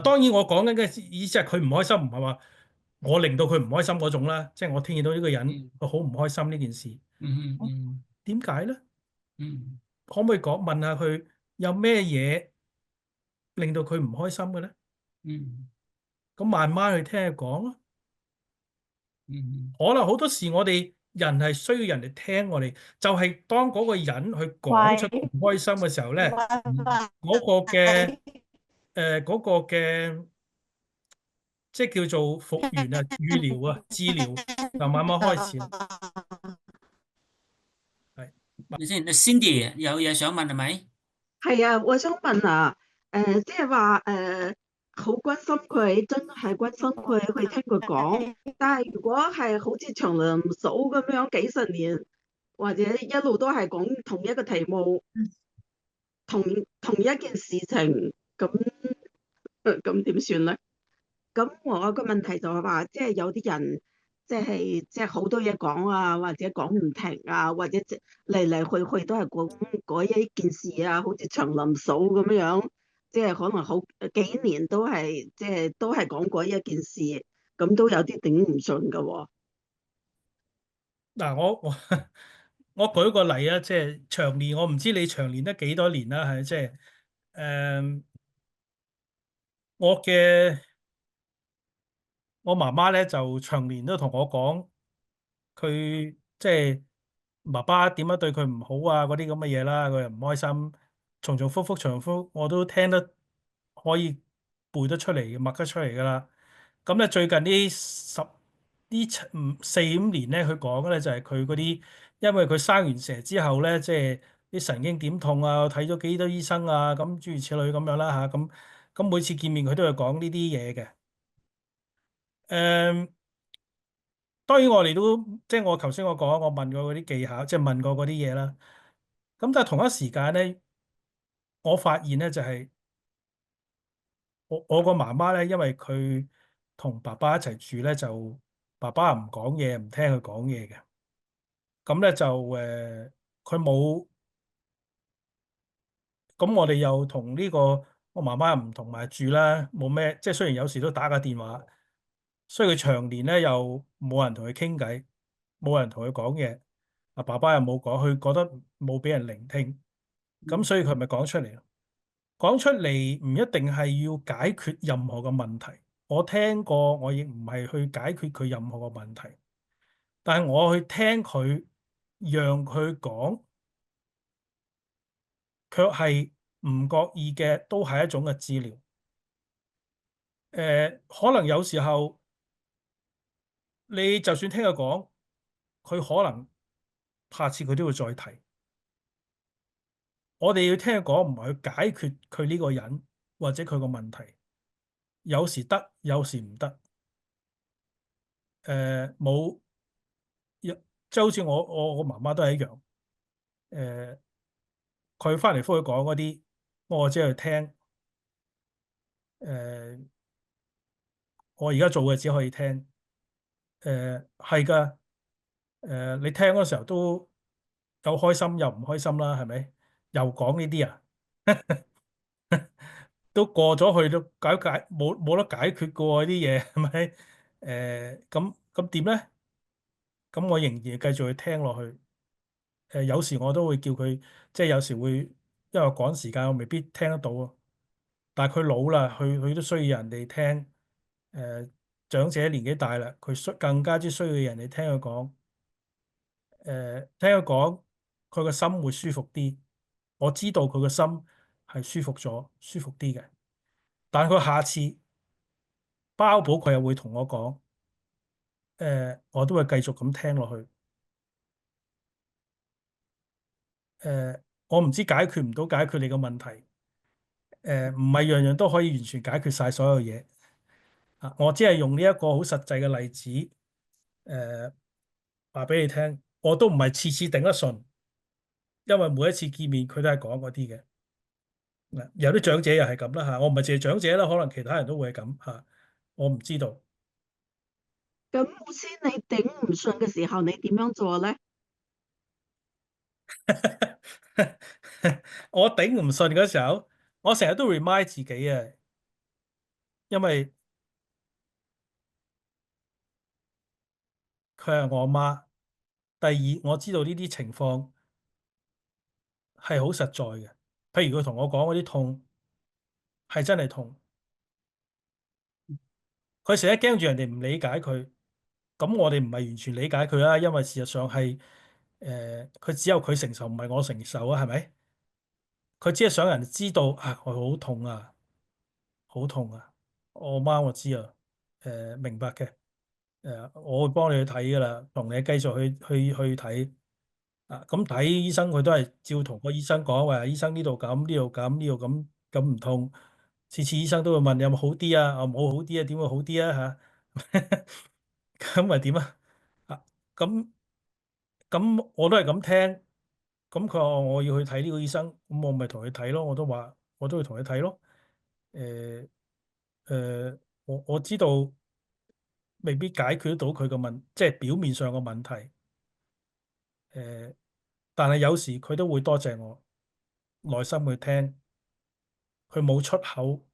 Speaker 1: 當然我講緊嘅意思係佢唔開心，唔係話我令到佢唔開心嗰種啦。即係我聽見到呢個人佢好唔開心呢件事，點解咧？可唔可以問下佢有咩嘢令到佢唔開心嘅咧？咁慢慢去聽佢講咯。可能好多時我哋人係需要人哋聽我哋，就係當嗰個人去講出唔開心嘅時候咧，嗰個嘅即係叫做復原啊、預療啊、治療就慢慢開始啦。係，
Speaker 2: 你先，Cindy 有嘢想問係咪？
Speaker 6: 係啊，我想問啊，即係話好關心佢，真係關心佢，去聽佢講。但係如果係好似長林嫂咁樣幾十年，或者一路都係講同一個題目，同一件事情，咁點算咧？咁我個問題就係話，即係有啲人即係好多嘢講啊，或者講唔停啊，或者嚟嚟去去都係講嗰一件事啊，好似長林嫂咁樣，即係可能好幾年都係即係都係講嗰一件事，咁都有啲頂唔順噶喎。
Speaker 1: 嗱，我舉個例啊，即係長年，我唔知你長年得幾多年啦，係即係我媽媽咧就長年都同我講，佢即係爸爸點樣對佢唔好啊，嗰啲咁嘅嘢啦，佢又唔開心。重重複複、重複，我都聽得可以背得出嚟、默得出嚟㗎啦。咁咧最近四五年咧，佢講嘅咧就係佢嗰啲，因為佢生完蛇之後咧，即係啲神經點痛啊，睇咗幾多醫生啊，咁諸如此類咁樣啦嚇。咁每次見面佢都係講呢啲嘢嘅。誒、當然我哋都即係我頭先我講，我問過嗰啲技巧，即係問過嗰啲嘢啦。咁但係同一時間咧，我發現咧就係我個媽媽咧，因為佢同爸爸一齊住咧，就爸爸唔講嘢，唔聽佢講嘢嘅。咁咧就佢冇。咁我哋又同呢個我媽媽又唔同埋住啦，冇咩，即係雖然有時都打個電話，所以佢長年咧又冇人同佢傾偈，冇人同佢講嘢。阿爸爸又冇講，佢覺得冇俾人聆聽，咁所以佢咪講出嚟咯。講出嚟唔一定係要解決任何嘅問題，我聽過，我亦唔係去解決佢任何嘅問題，但係我去聽佢，讓佢講，卻係唔覺意嘅，都係一種嘅治療。可能有時候你就算聽佢講，佢可能下次佢都會再提。我哋要聽佢講，唔係去解決佢呢個人或者佢個問題。有時得，有時唔得。冇，即係好似我媽媽都係一樣。佢翻嚟覆去講嗰啲，我只係聽。誒、我而家做嘅只可以聽。係㗎。你聽嗰時候都有開心又唔開心啦，係咪？又講呢啲啊，都過咗去都冇得解決過啲嘢，係咪？咁點咧？咁我仍然繼續去聽落去。有時我都會叫佢，即係有時會因為我趕時間，我未必聽得到啊。但係佢老啦，佢都需要人哋聽。長者年紀大啦，佢更加之需要人哋聽佢講。聽佢講，佢個心會舒服啲。我知道佢個心係舒服咗，舒服啲嘅。但係佢下次包保佢又會同我講，我都會繼續咁聽落去。我唔知解決唔到解決你個問題。唔係樣樣都可以完全解決晒所有嘢。啊，我只係用呢一個好實際嘅例子，話俾你聽。我都唔係次次頂得順，因為每一次見面佢都係講嗰啲嘅。嗱，有啲長者又係咁啦嚇，我唔係淨係長者啦，可能其他人都會係咁嚇，我唔知道。
Speaker 6: 咁老師，你頂唔順嘅時候，你點樣做咧？
Speaker 1: 我頂唔順嗰時候，我成日都 remind 自己啊，因為佢係我媽。第二，我知道呢啲情況係好實在嘅，譬如佢同我講嗰啲痛係真係痛，佢成日驚住人哋唔理解佢。咁我哋唔係完全理解佢啦，因為事實上係佢只有佢承受，唔係我承受啊，係咪？佢只係想人知道啊，我好痛啊，好痛啊！我媽我知啊。明白嘅。我會幫你去睇噶啦，同你繼續去睇。啊，咁睇醫生佢都係照同個醫生講，話醫生呢度咁，呢度咁，呢度咁唔痛。次次醫生都會問你有冇好啲啊？我冇好啲啊，點會好啲啊？嚇，咁咪點啊？啊，咁我都係咁聽。咁佢話我要去睇呢個醫生，咁我咪同佢睇咯。我都話我都會同佢睇咯。誒、我知道未必解決到佢個即係表面上嘅問題。但係有時佢都會多謝我，耐心去聽。佢冇出口，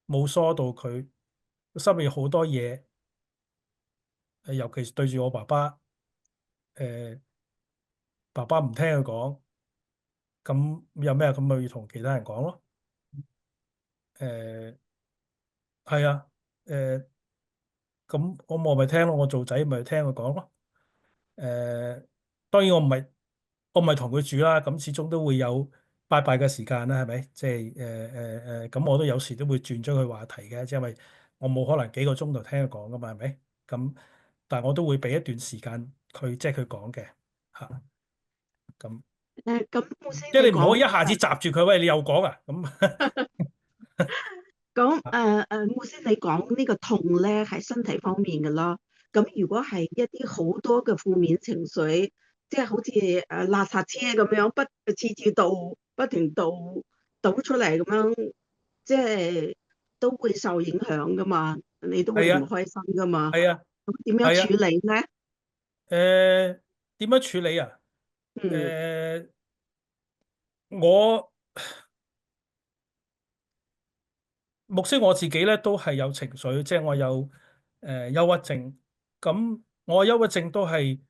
Speaker 1: 冇疏導佢，心裏好多嘢。尤其是對住我爸爸。誒、爸爸唔聽佢講，咁有咩咁咪要同其他人講咯。誒、係啊。誒、咁我咪聽咯，我做仔咪聽佢講咯。誒、當然我唔係同佢住啦，咁始終都會有拜拜嘅時間啦，係咪？即係咁我都有時都會轉咗佢話題嘅，因為我冇可能幾個鐘頭聽佢講噶嘛，係咪？咁但係我都會俾一段時間佢，即係佢講嘅嚇。咁
Speaker 8: 咁牧師
Speaker 1: 即係你唔可以一
Speaker 8: 你講
Speaker 1: 下子閘住佢，喂，你又講啊？咁
Speaker 8: 咁牧師你講呢個痛咧係身體方面嘅咯。咁如果係一啲好多嘅負面情緒，即係好似垃圾車咁樣次次倒不停倒出嚟咁樣，即係都會受影響噶嘛，你都會
Speaker 1: 係啊，
Speaker 8: 唔開心噶嘛。
Speaker 1: 係啊，
Speaker 8: 咁點樣
Speaker 1: 係啊。
Speaker 8: 處理咧？
Speaker 1: 點樣處理啊？
Speaker 8: 嗯
Speaker 1: 我目識我自己咧都係有情緒，即係我有憂鬱症。咁我憂鬱症都係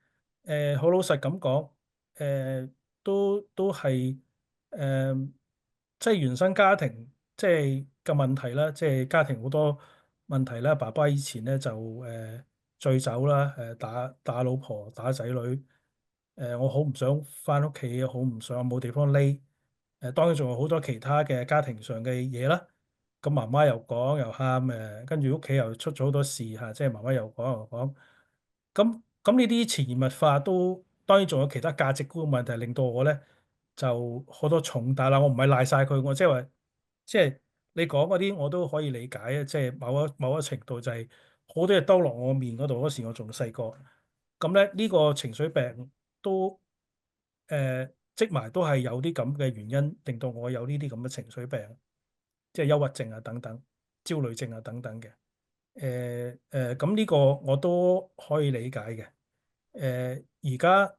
Speaker 1: 好老實咁講，都係即係原生家庭即係嘅問題啦，即係家庭好多問題啦。爸爸以前咧就醉酒啦，打老婆打仔女。我好唔想翻屋企，好唔想冇地方匿。當然仲有好多其他嘅家庭上嘅嘢啦。咁媽媽又講又喊跟住屋企又出咗好多事嚇，即係媽媽又講又講。咁呢啲潛移默化都當然仲有其他價值觀嘅問題，令到我咧就好多重擔啦。我唔係賴晒佢，我即係話，即係你講嗰啲我都可以理解啊。即係某一程度就係好多嘢兜落我面嗰度，嗰時我仲細個。咁咧呢個情緒病都積埋都係有啲咁嘅原因，令到我有呢啲咁嘅情緒病，即係憂鬱症啊等等、焦慮症啊等等嘅。咁呢個我都可以理解嘅。而家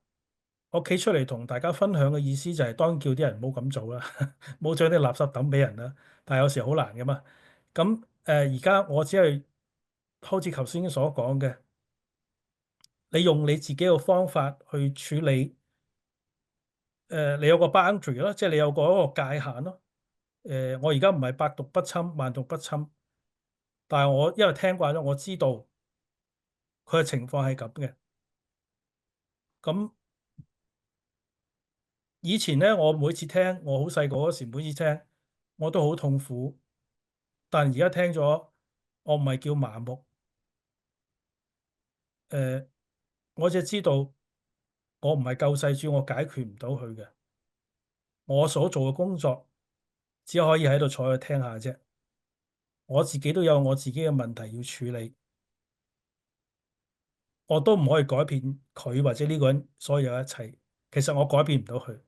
Speaker 1: 我企出嚟同大家分享嘅意思就係，當然叫啲人唔好咁做啦，唔好將啲垃圾抌俾人啦。但係有時好難噶嘛。咁而家我只係好似頭先所講嘅，你用你自己嘅方法去處理。你有個 boundary 咯，即係你有個界限咯。我而家唔係百毒不侵、萬毒不侵，但係我因為聽慣咗，我知道佢嘅情況係咁嘅。咁以前咧，我每次聽，我好細個嗰時每次聽，我都好痛苦。但而家聽咗，我唔係叫麻木。我就知道我唔係救世主，我解決唔到佢嘅。我所做嘅工作只可以喺度坐去聽下啫。我自己都有我自己嘅問題要處理。我都唔可以改變佢或者呢個人所有一切。其實我改變唔到佢，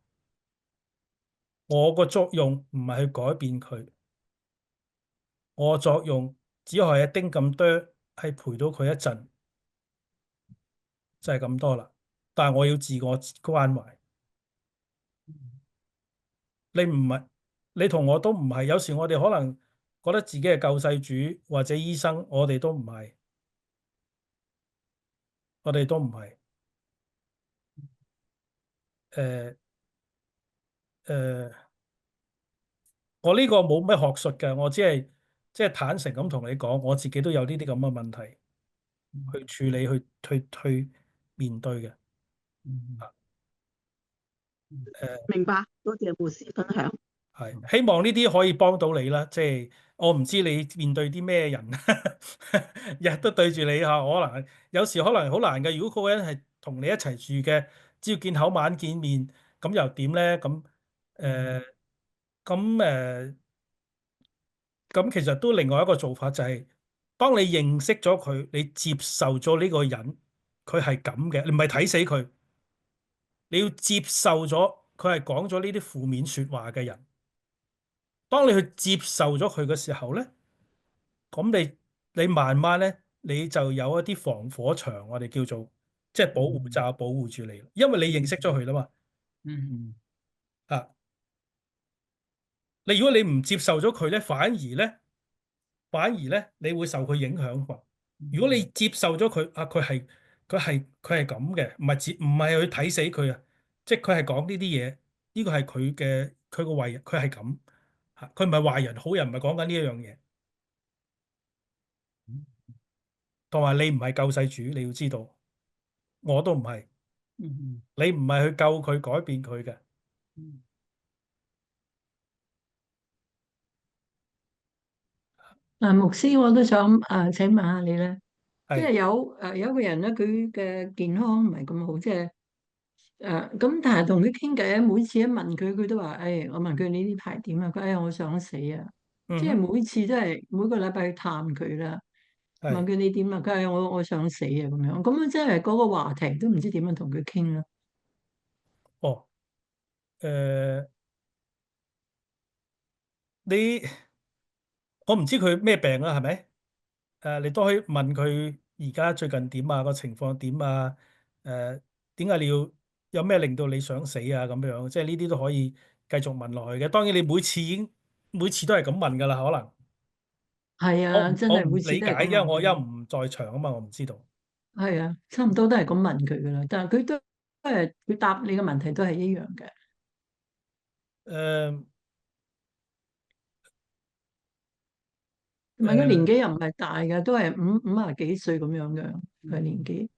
Speaker 1: 我個作用唔係去改變佢，我作用只係一丁咁多，係陪到佢一陣，就係咁多啦。但係我要自我關懷。你唔係，你同我都唔係。有時我哋可能覺得自己係救世主或者醫生，我哋都唔係，我哋都唔係。誒誒。我呢個冇咩學術嘅，我只係即係坦誠咁同你講，我自己都有呢啲咁嘅問題去處理、去面對嘅。
Speaker 8: 明白，多謝牧師分享。
Speaker 1: 係希望呢啲可以幫到你啦。即係我唔知你面對啲咩人，日日都對住你嚇，可能有時可能好難嘅。如果嗰個人係同你一齊住嘅，朝見口晚見面，咁又點咧？咁咁其實都另外一個做法就係，當你認識咗佢，你接受咗呢個人，佢係咁嘅，你唔係睇死佢，你要接受咗佢係講咗呢啲負面説話嘅人。當你去接受咗佢嘅時候咧，咁你慢慢咧，你就有一啲防火牆，我哋叫做即係保護罩保護住你，因為你認識咗佢啦嘛。
Speaker 2: 嗯
Speaker 1: 啊，如果你唔接受咗佢咧，反而咧，你會受佢影響喎。如果你接受咗佢，佢係咁嘅，唔係去睇死佢啊，即係佢係講呢啲嘢，呢個係佢個為人，佢係咁嚇，佢唔係壞人，好人唔係講緊呢一樣嘢。同埋你唔係救世主，你要知道，我都唔係，
Speaker 2: 嗯
Speaker 1: 你唔係去救佢改變佢嘅。
Speaker 9: 牧師，我都想請問下你咧，即係
Speaker 1: 係
Speaker 9: 有一個人咧，佢嘅健康唔係咁好，即係咁，但係同佢傾偈，每次一問佢，佢都話：我問佢你呢排點啊？佢我想死啊！即係
Speaker 1: 嗯哼
Speaker 9: 每次都係每個禮拜去探佢啦，問
Speaker 1: 係
Speaker 9: 佢你點啊？佢話我想死啊咁樣，咁樣即係嗰個話題都唔知點樣同佢傾啦。
Speaker 1: 哦你我唔知佢咩病啦，係咪？你都可以問佢而家最近點啊，個情況點啊？點解你要有咩令到你想死啊？咁樣即係呢啲都可以繼續問落去嘅。當然你每次都係咁問㗎啦，可能我
Speaker 9: 係啊，真
Speaker 1: 唔我
Speaker 9: 係每次都係
Speaker 1: 唔理解，因為我又
Speaker 9: 咁問佢。
Speaker 1: 唔在場啊嘛，我唔知道。
Speaker 9: 係啊，差唔多都係咁問佢噶啦，但係佢都係佢答你嘅問題都係一樣嘅。
Speaker 1: 誒
Speaker 9: 同埋佢年
Speaker 1: 誒
Speaker 9: 紀又唔係大嘅，都係五十幾歲咁樣嘅佢年紀。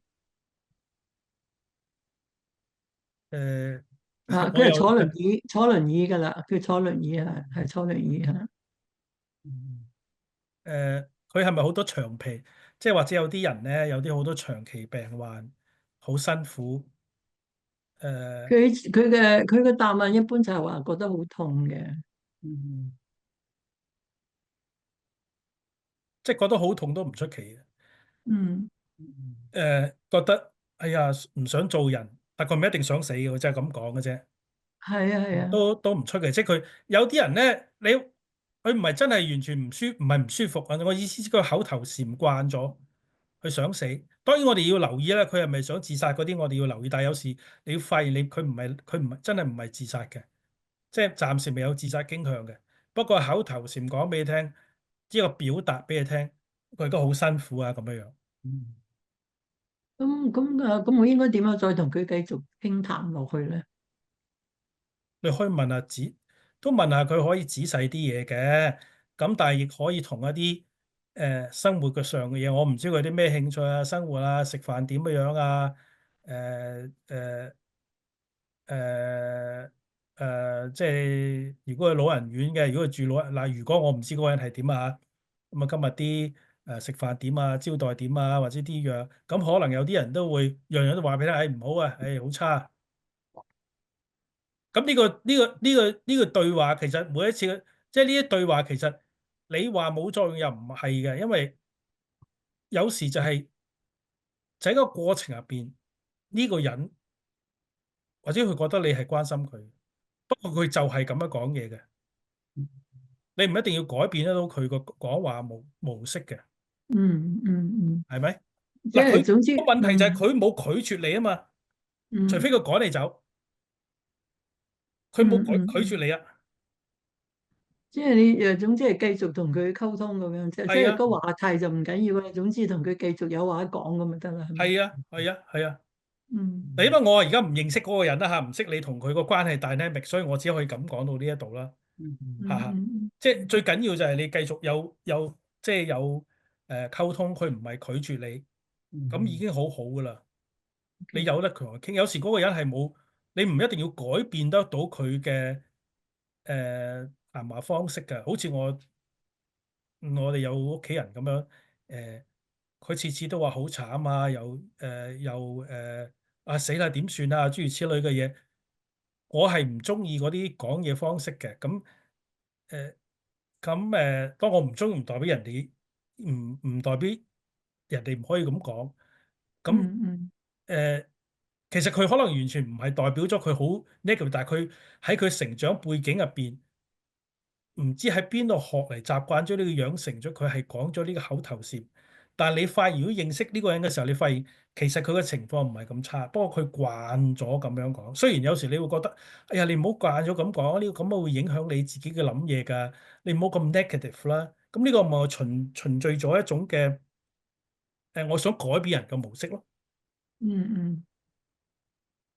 Speaker 1: 誒，我
Speaker 9: 佢係
Speaker 1: 又
Speaker 9: 坐輪椅噶啦，佢坐輪椅係坐輪椅嚇。
Speaker 1: 佢係咪好多長期？即係或者有啲人咧，有啲好多長期病患，好辛苦。誒、
Speaker 9: 佢嘅答案一般就係話覺得好痛嘅。
Speaker 1: 嗯即係覺得好痛都唔出奇嘅。
Speaker 9: 嗯，
Speaker 1: 覺得哎呀唔想做人，但佢唔一定想死嘅，佢真係咁講嘅啫。
Speaker 9: 係啊係啊。
Speaker 1: 都唔出奇。即係佢有啲人咧，佢唔係真係完全唔係唔舒服啊。我意思佢口頭禪慣咗，佢想死。當然我哋要留意啦，佢係咪想自殺嗰啲，我哋要留意。但係有時你要發現佢唔係真係唔係自殺嘅，即係暫時未有自殺傾向嘅。不過口頭禪講俾你聽，呢個表達俾你聽，佢都好辛苦啊咁樣樣。
Speaker 9: 咁我應該點樣再同佢繼續傾談落去咧？
Speaker 1: 你可以問下佢可以仔細啲嘢嘅，咁但係亦可以同一啲生活嘅上嘅嘢，我唔知佢啲咩興趣啊、生活啊、食飯點嘅樣啊，誒即係如果係老人院嘅，如果係住嗱，如果我唔知嗰個人係點啊，咁啊今日啲食飯點啊、招待點啊，或者啲樣，咁可能有啲人都會樣樣都話俾你聽，唔好啊，好差。咁呢個對話其實每一次即係呢啲對話其實你話冇作用又唔係嘅，因為有時就喺個過程入邊呢個人或者佢覺得你係關心佢，不過佢就係咁樣講嘢嘅，你唔一定要改變得到佢個講話模式嘅，
Speaker 9: 嗯嗯
Speaker 1: 係咪？
Speaker 9: 即
Speaker 1: 嗱，佢
Speaker 9: 係總之。
Speaker 1: 個問題就係佢冇拒絕你啊嘛，除非
Speaker 9: 嗯
Speaker 1: 佢趕你走，佢冇
Speaker 9: 嗯
Speaker 1: 拒絕你啊，
Speaker 9: 即係你總之係繼續同佢溝通咁樣，即係
Speaker 1: 係啊，
Speaker 9: 個話題就唔緊要啦。總之同佢繼續有話講咁就得啦，係咪？
Speaker 1: 係啊，係啊，係啊。
Speaker 9: 嗯
Speaker 1: 因為我而家唔認識嗰個人啦嚇，唔識你同佢個關係 dynamic，所以我只可以咁講到呢一度啦。嚇嚇，
Speaker 9: 嗯
Speaker 1: 即係最緊要就係你繼續有即係有溝通，佢唔係拒絕你，咁已經好好噶啦。你有得同佢傾，有時嗰個人係冇，你唔一定要改變得到佢嘅談話方式㗎。好似我哋有屋企人咁樣，佢次次都話好慘啊，又死啦點算啊，諸如此類嘅嘢，我係唔中意嗰啲講嘢方式嘅。誒當我唔中意，唔代表人哋唔代表人哋唔可以咁講。咁
Speaker 9: 嗯嗯
Speaker 1: 誒，其實佢可能完全唔係代表咗佢好 negative，但係佢喺佢成長背景入邊。唔知喺邊度學嚟習慣咗呢個養成咗，佢係講咗呢個口頭禪。但係你發現，如果認識呢個人嘅時候，你發現其實佢嘅情況唔係咁差，不過佢慣咗咁樣講。雖然有時你會覺得，哎呀，你唔好慣咗咁講，呢個咁啊會影響你自己嘅諗嘢㗎。你唔好咁 negative 啦。咁呢個咪循序咗一種嘅我想改變人嘅模式咯。
Speaker 9: 嗯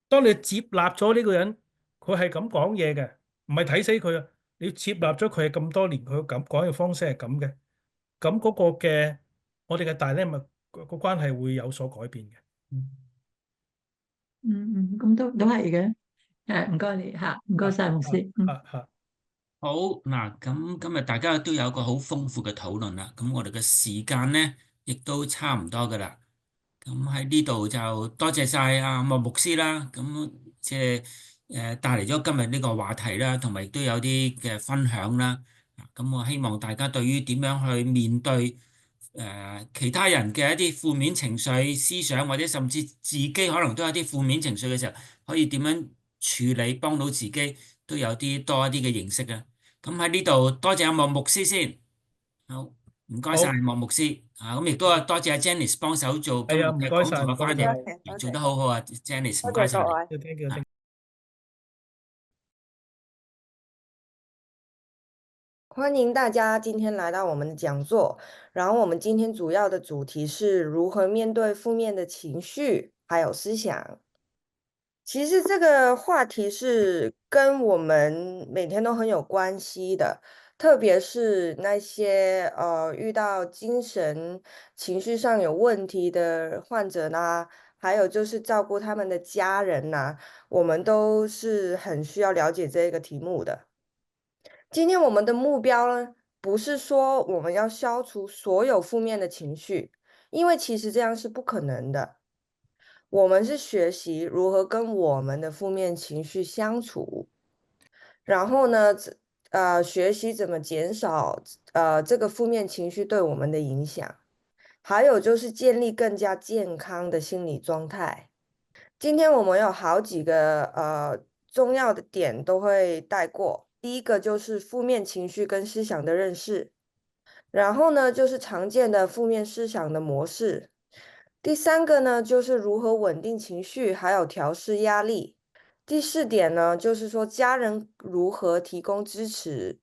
Speaker 1: 當你接納咗呢個人，佢係咁講嘢嘅，唔係睇死佢啊！你接納咗佢係咁多年，佢咁講嘅方式係咁嘅，咁嗰個嘅我哋嘅大咧咪個關係會有所改變嘅。
Speaker 9: 咁都係嘅。唔該你嚇，唔該晒牧師。
Speaker 1: 嚇。
Speaker 2: 好嗱，咁今日大家都有個好豐富嘅討論啦，咁我哋嘅時間呢亦都差唔多噶啦。咁喺呢度就多謝晒阿莫牧師啦，咁即係帶嚟咗今日呢個話題啦，同埋亦都有啲嘅分享啦。咁我希望大家對於點樣去面對其他人嘅一啲負面情緒、思想，或者甚至自己可能都有啲負面情緒嘅時候，可以點樣處理，幫到自己都有啲多一啲嘅認識啊。咁喺呢度多謝阿莫牧師先，好，唔該晒
Speaker 1: 好，
Speaker 2: 莫牧師啊，咁亦都多謝阿 Janice 幫手做今日
Speaker 1: 係啊，唔
Speaker 2: 嘅講座
Speaker 1: 該晒，唔
Speaker 2: 嘅翻譯，
Speaker 1: 該晒，
Speaker 2: 做得好好啊，Janice 唔
Speaker 3: 多
Speaker 2: 該晒你。
Speaker 3: 謝各位。
Speaker 1: 要聽叫聽。
Speaker 3: 歡迎大家今天來到我們的講座，然後我們今天主要的主題是如何面對負面的情緒還有思想。其實這個話題是跟我們每天都很有關係的，特別是那些遇到精神情緒上有問題的患者啦，還有就是照顧他們的家人啦，我們都是很需要了解這個題目的。今天我們的目標呢，不是說我們要消除所有負面的情緒，因為其實這樣是不可能的。我們是學習如何跟我們的負面情緒相處，然後呢，學習怎麼減少這個負面情緒對我們的影響，還有就是建立更加健康的心理狀態。今天我們有好幾個重要的點都會帶過，第一個就是負面情緒跟思想的認識，然後呢就是常見的負面思想的模式。第三個呢，就是如何穩定情緒，還有調適壓力。第四點呢，就是說家人如何提供支持。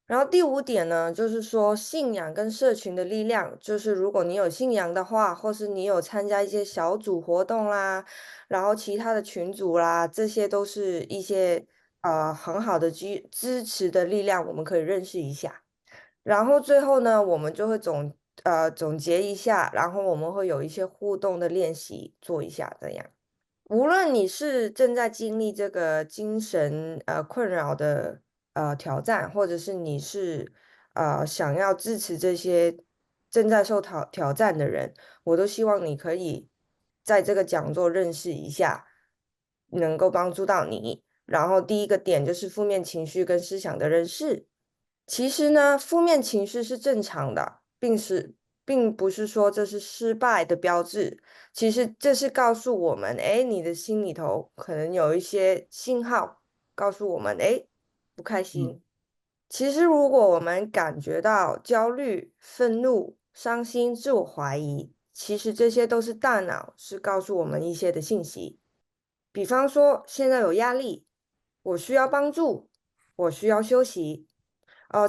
Speaker 3: 然後第五點呢，就是說信仰跟社群的力量，就是如果你有信仰的話，或是你有參加一些小組活動啦，然後其他的群組啦，這些都是一些很好的支持的力量，我們可以認識一下。然後最後呢，我們就會總結一下，然後我們會有一些互動的練習做一下，這樣。無論你是正在經歷這個精神困擾的挑戰，或者是你是想要支持這些正在受挑戰的人，我都希望你可以在這個講座認識一下，能夠幫助到你。然後第一個點就是負面情緒跟思想的認識。其實呢，負面情緒是正常的，並不是說這是失敗的標誌。其實這是告訴我們，你的心裡頭可能有一些信號，告訴我們，不開心。其實如果我們感覺到焦慮、憤怒、傷心、自我懷疑，其實這些都是大腦是告訴我們一些的信息。比方說，現在有壓力，我需要幫助，我需要休息。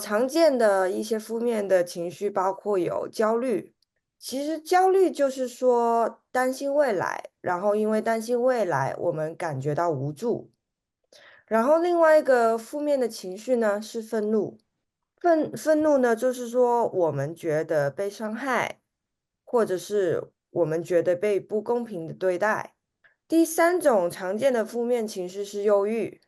Speaker 3: 常見的一些負面的情緒包括有焦慮，其實焦慮就是說擔心未來，然後因為擔心未來，我們感覺到無助。然後另外一個負面的情緒呢是憤怒，憤怒呢就是說我們覺得被傷害，或者是我們覺得被不公平的對待。第三種常見的負面情緒是憂鬱，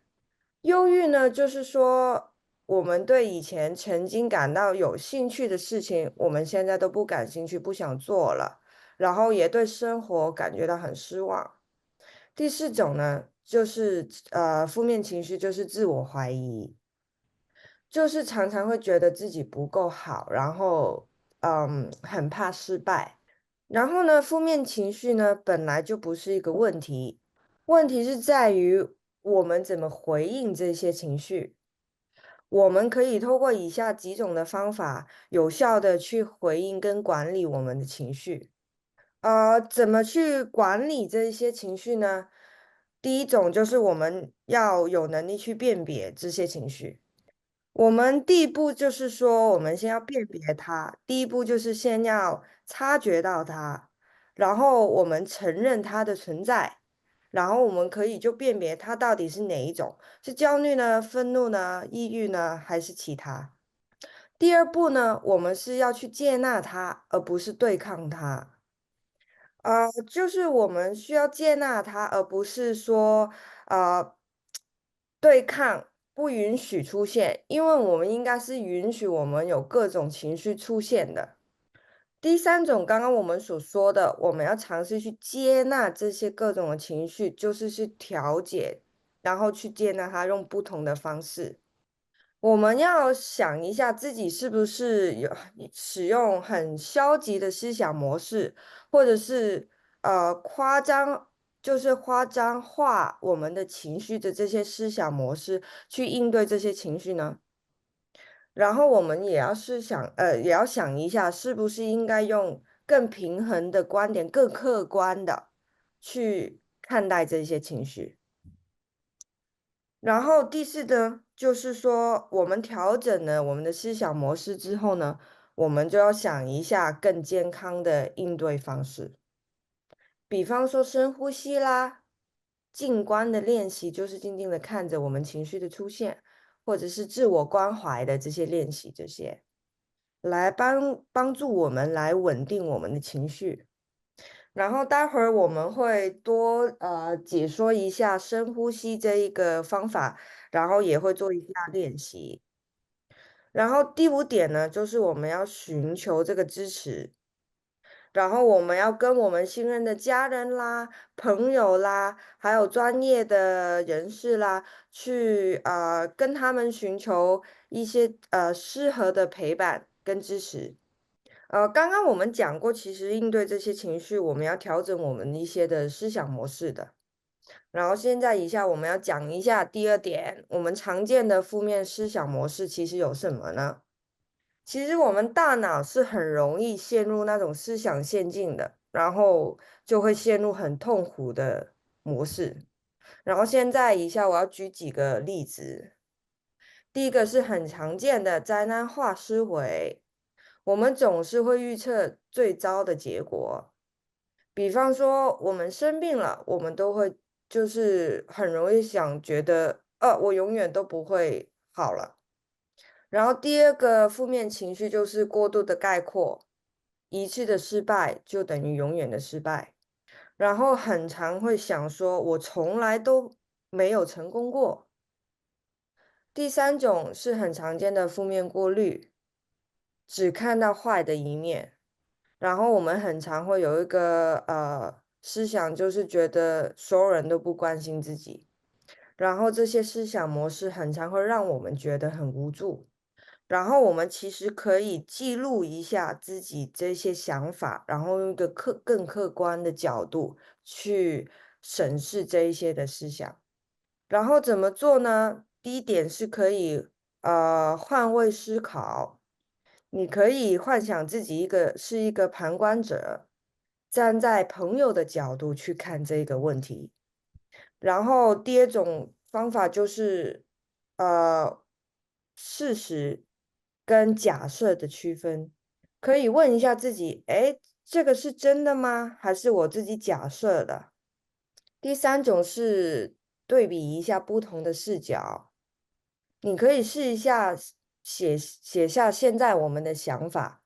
Speaker 3: 憂鬱呢就是說我們對以前曾經感到有興趣的事情，我們現在都不感興趣，不想做了，然後也對生活感覺到很失望。第四種呢，就是負面情緒就是自我懷疑，就是常常會覺得自己不夠好，然後很怕失敗。然後呢，負面情緒呢本來就不是一個問題，問題是在於我們怎麼回應這些情緒。我們可以透過以下幾種的方法，有效的去回應跟管理我們的情緒。怎麼去管理這些情緒呢？第一種就是我們要有能力去辨別這些情緒。我們第一步就是說，我們先要辨別它。第一步就是先要察覺到它，然後我們承認它的存在。然後我們可以就辨別它到底是哪一種，是焦慮呢、憤怒呢、抑鬱呢，還是其他。第二步呢，我們是要去接納它，而不是對抗它。就是我們需要接納它，而不是說對抗不允许出现，因为我们应该是允许我们有各种情绪出现的。第三种，刚刚我们所说的，我们要尝试去接纳这些各种的情绪，就是去调节，然后去接纳它，用不同的方式。我们要想一下自己是不是有使用很消极的思想模式，或者是就是夸张化我们的情绪的这些思想模式去应对这些情绪呢？然后我们也要想一下，是不是应该用更平衡的观点、更客观的去看待这些情绪。然后第四呢，就是说我们调整了我们的思想模式之后呢，我们就要想一下更健康的应对方式。比方说深呼吸啦，静观的练习，就是静静的看着我们情绪的出现，或者是自我关怀的这些练习，这些来帮助我们来稳定我们的情绪。然后待会儿我们会多解说一下深呼吸这一个方法，然后也会做一下练习。然后第五点呢，就是我们要寻求这个支持，然后我们要跟我们信任的家人啦、朋友啦，还有专业的人士啦，去跟他们寻求一些适合的陪伴跟支持。刚刚我们讲过，其实应对这些情绪，我们要调整我们一些的思想模式的。然后现在以下我们要讲一下第二点，我们常见的负面思想模式其实有什么呢？其实我们大脑是很容易陷入那种思想陷阱的，然后就会陷入很痛苦的模式。然后现在以下我要举几个例子。第一个是很常见的灾难化思维，我们总是会预测最糟的结果。比方说我们生病了，我们都会就是很容易觉得，我永远都不会好了。然后第二个负面情绪就是过度的概括，一次的失败就等于永远的失败，然后很常会想说，我从来都没有成功过。第三种是很常见的负面过滤，只看到坏的一面，然后我们很常会有一个思想，就是觉得所有人都不关心自己，然后这些思想模式很常会让我们觉得很无助。然后我们其实可以记录一下自己这些想法，然后用一个更客观的角度去审视这一些的思想。然后怎么做呢？第一点是可以换位思考，你可以幻想自己是一个旁观者，站在朋友的角度去看这个问题。然后第二种方法就是事实跟假设的区分，可以问一下自己，哎，这个是真的吗？还是我自己假设的？第三种是对比一下不同的视角，你可以试一下写下现在我们的想法，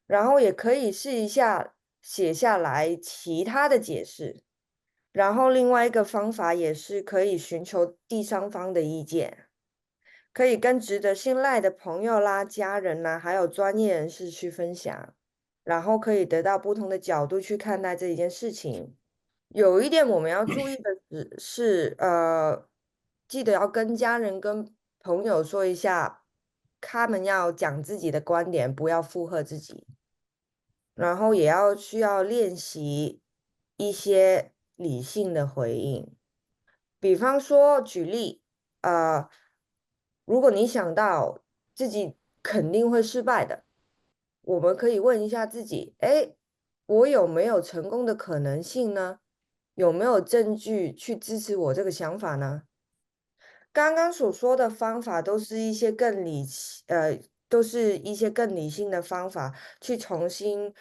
Speaker 3: 然后也可以试一下写下来其他的解释。然后另外一个方法也是可以寻求第三方的意见，可以跟值得信赖的朋友啦、家人啦，还有专业人士去分享，然后可以得到不同的角度去看待这一件事情。有一点我们要注意的是，记得要跟家人、跟朋友说一下，他们要讲自己的观点，不要附和自己。然后也需要练习一些理性的回应，比方说举例，如果你想到自己肯定会失败的，我们可以问一下自己，哎，我有没有成功的可能性呢？有没有证据去支持我这个想法呢？刚刚所说的方法都是一些更理性的方法，去重新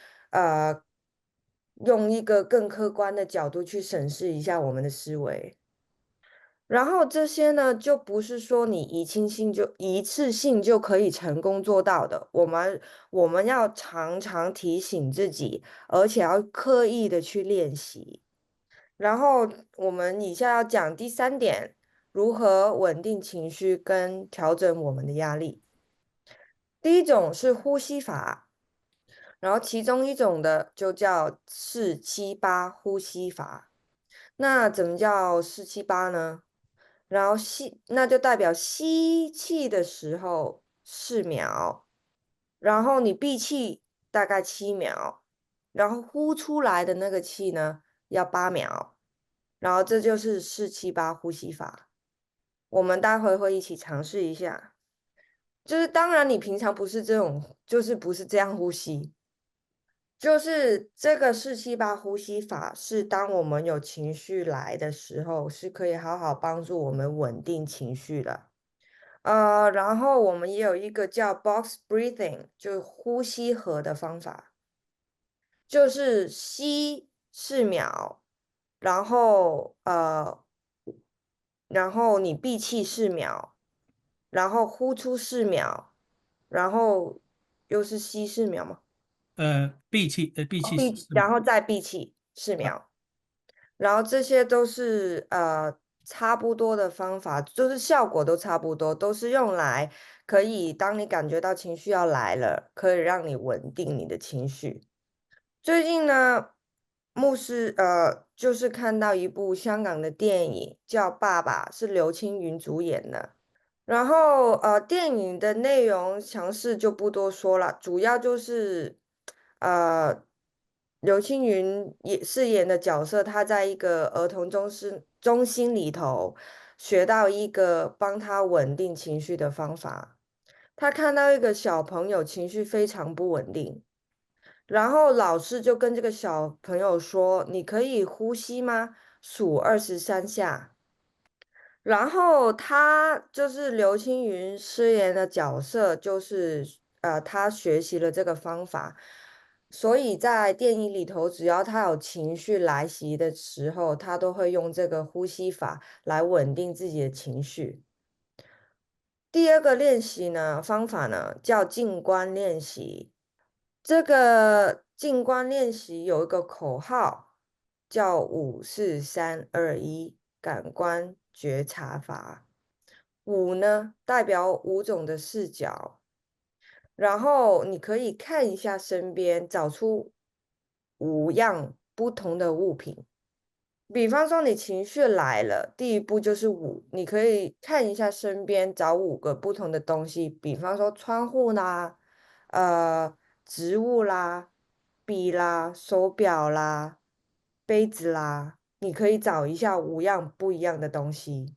Speaker 3: 用一个更客观的角度去审视一下我们的思维。然后这些呢，就不是说你一次性就可以成功做到的。我们要常常提醒自己，而且要刻意的去练习。然后我们以下要讲第三点，如何稳定情绪跟调整我们的压力。第一种是呼吸法，然后其中一种的就叫4-7-8呼吸法。那怎么叫4-7-8呢？然后那就代表吸气的时候4秒，然后你闭气大概7秒，然后呼出来的那个气呢要8秒，然后这就是4-7-8呼吸法。我们待会会一起尝试一下。就是当然你平常不是这种，就是不是这样呼吸。就是这个4-7-8呼吸法，是当我们有情绪来的时候，是可以好好帮助我们稳定情绪的。然后我们也有一个叫 box breathing，就是呼吸盒的方法，就是吸4秒，然后你闭气4秒，然后呼出4秒，然后又是吸4秒吗？
Speaker 1: 闭气
Speaker 3: 然后再闭气4秒，然后这些都是差不多的方法，就是效果都差不多，都是用来可以当你感觉到情绪要来了，可以让你稳定你的情绪。最近呢，牧师就是看到一部香港的电影叫《爸爸》，是刘青云主演的。然后电影的内容详细就不多说了，主要就是刘青云饰演的角色，他在一个儿童中心里头学到一个帮他稳定情绪的方法。他看到一个小朋友情绪非常不稳定，然后老师就跟这个小朋友说：“你可以呼吸吗？数23下。”然后他就是刘青云饰演的角色，就是他学习了这个方法，所以在电影里头，只要他有情绪来袭的时候，他都会用这个呼吸法来稳定自己的情绪。第二个练习呢，方法呢叫静观练习。这个静观练习有一个口号，叫5-4-3-2-1感官觉察法。5呢代表5种的视角，然后你可以看一下身边，找出5样不同的物品。比方说你情绪来了，第一步就是5，你可以看一下身边，找5个不同的东西，比方说窗户啦，植物啦，笔啦，手表啦，杯子啦，你可以找一下5样不一样的东西。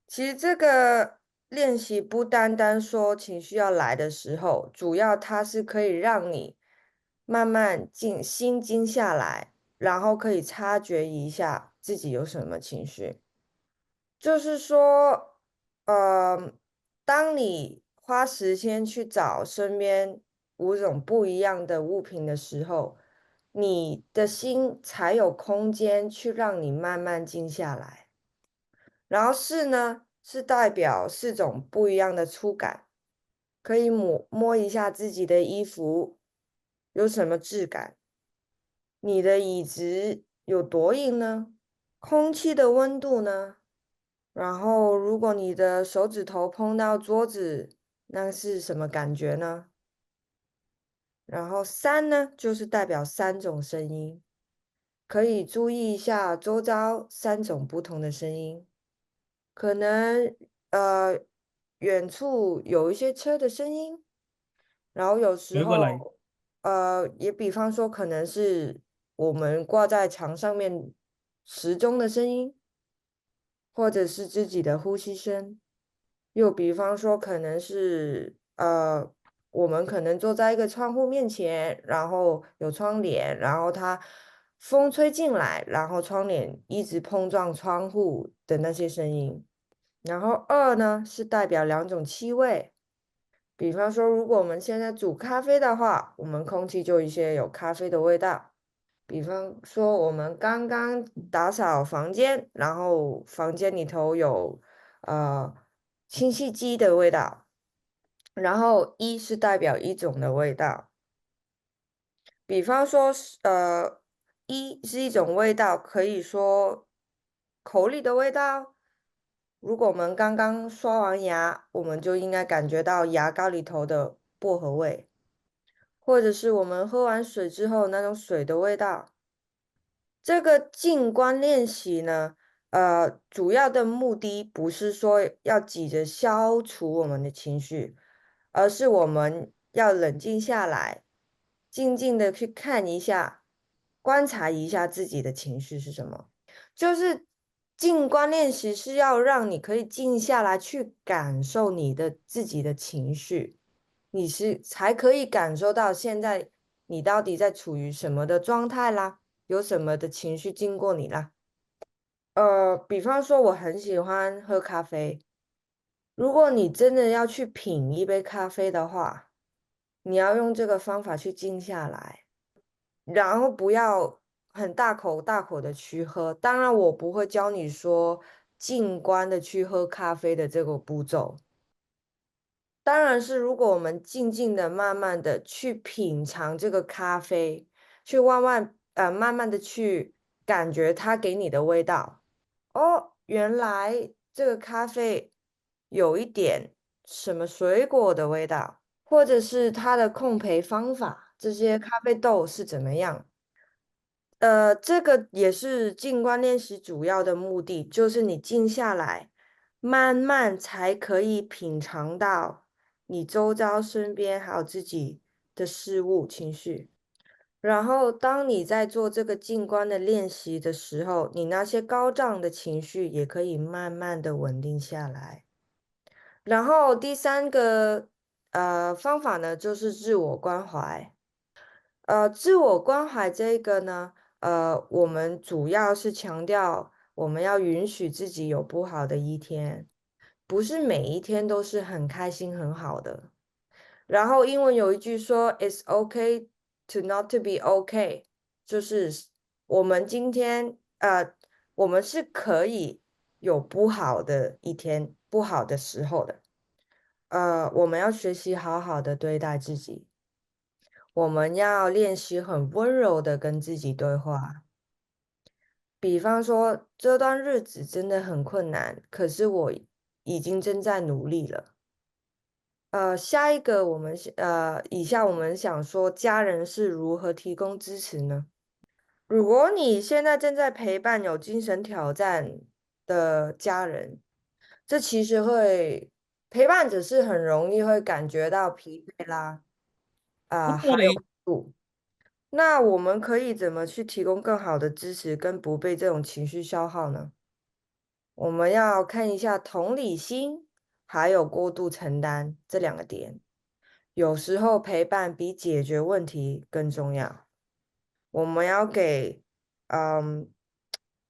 Speaker 3: 其实这个练习不单单说情绪要来的时候，主要它是可以让你慢慢心静下来，然后可以察觉一下自己有什么情绪。就是说，当你花时间去找身边5种不一样的物品的时候，你的心才有空间去让你慢慢静下来。然后4呢，是代表4种不一样的触感，可以摸一下自己的衣服有什么质感，你的椅子有多硬呢？空气的温度呢？然后如果你的手指头碰到桌子，那是什么感觉呢？然后3呢，就是代表3种声音，可以注意一下周遭3种不同的声音。可能远处有一些车的声音，然后有时
Speaker 1: 舉個例，
Speaker 3: 候也比方說可能是我們掛在牆上面時鐘的聲音，或者是自己的呼吸聲，又比方說可能是我們可能坐在一個窗戶面前，然後有窗簾，然後它風吹進來，然後窗簾一直碰撞窗戶的那些聲音。然後2呢，是代表2種氣味，比方說如果我們現在煮咖啡的話，我們空氣就一些有咖啡的味道。比方說我們剛剛打掃房間，然後房間裡頭有清洗機的味道。然後1是代表1種的味道，比方說1是一種味道，可以說口裡的味道，如果我们刚刚刷完牙，我们就应该感觉到牙膏里头的薄荷味，或者是我们喝完水之后那种水的味道。这个静观练习呢，主要的目的不是说要急着消除我们的情绪，而是我们要冷静下来，静静的去看一下，观察一下自己的情绪是什么。就是静观练习是要让你可以静下来去感受你的自己的情绪，你才可以感受到现在你到底在处于什么的状态啦。有什么的情绪经过你啦？比方说我很喜欢喝咖啡，如果你真的要去品一杯咖啡的话，你要用这个方法去静下来，然后不要很大口大口的去喝。当然，我不会教你说静观的去喝咖啡的这个步骤。当然是，如果我们静静的、慢慢的去品尝这个咖啡，去慢慢的去感觉它给你的味道。哦，原来这个咖啡有一点什么水果的味道，或者是它的烘焙方法，这些咖啡豆是怎么样？这个也是静观练习主要的目的，就是你静下来，慢慢才可以品尝到你周遭身边还有自己的事物、情绪。然后，当你在做这个静观的练习的时候，你那些高涨的情绪也可以慢慢的稳定下来。然后第三个方法呢，就是自我关怀。自我关怀这个呢，我们主要是强调我们要允许自己有不好的一天，不是每一天都是很开心很好的。然后英文有一句说 "It's okay to not to be okay"，就是我们今天我们是可以有不好的一天、不好的时候的。我们要学习好好的对待自己，我们要练习很温柔的跟自己对话。比方说，这段日子真的很困难，可是我已经正在努力了。下一个以下我们想说，家人是如何提供支持呢？如果你现在正在陪伴有精神挑战的家人，这其实陪伴者是很容易会感觉到疲惫啦，还有孤独。那我们可以怎么去提供更好的支持，跟不被这种情绪消耗呢？我们要看一下同理心，还有过度承担这两个点。有时候陪伴比解决问题更重要。我们要给，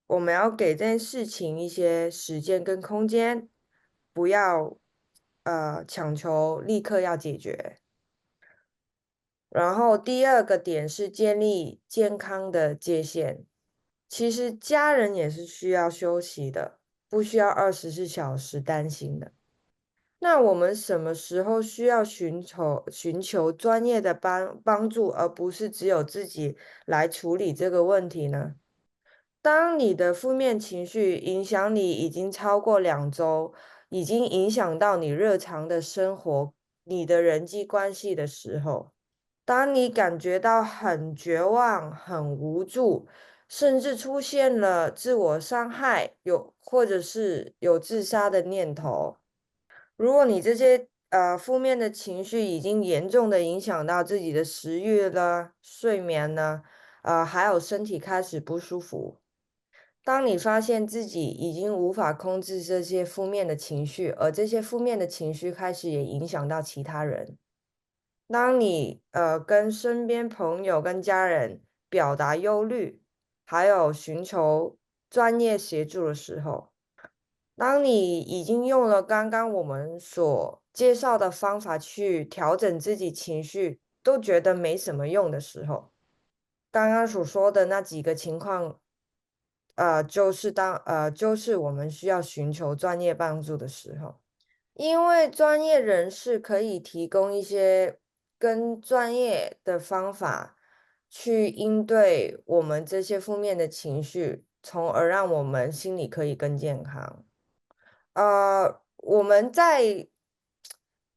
Speaker 3: 我们要给这件事情一些时间跟空间，不要强求立刻要解决。然后第二个点是建立健康的界限。其实家人也是需要休息的，不需要24小时担心的。那我们什么时候需要寻求专业的帮助，而不是只有自己来处理这个问题呢？当你的负面情绪影响你已经超过2周，已经影响到你日常的生活、你的人际关系的时候，当你感觉到很绝望、很无助，甚至出现了自我伤害，或者是有自杀的念头。如果你这些负面的情绪已经严重的影响到自己的食欲了、睡眠呢，还有身体开始不舒服。当你发现自己已经无法控制这些负面的情绪，而这些负面的情绪开始也影响到其他人，当你跟身边朋友跟家人表达忧虑，还有寻求专业协助的时候，当你已经用了刚刚我们所介绍的方法去调整自己情绪，都觉得没什么用的时候，刚刚所说的那几个情况，就是我们需要寻求专业帮助的时候，因为专业人士可以提供一些更专业的方法去应对我们这些负面的情绪，从而让我们心里可以更健康。我们在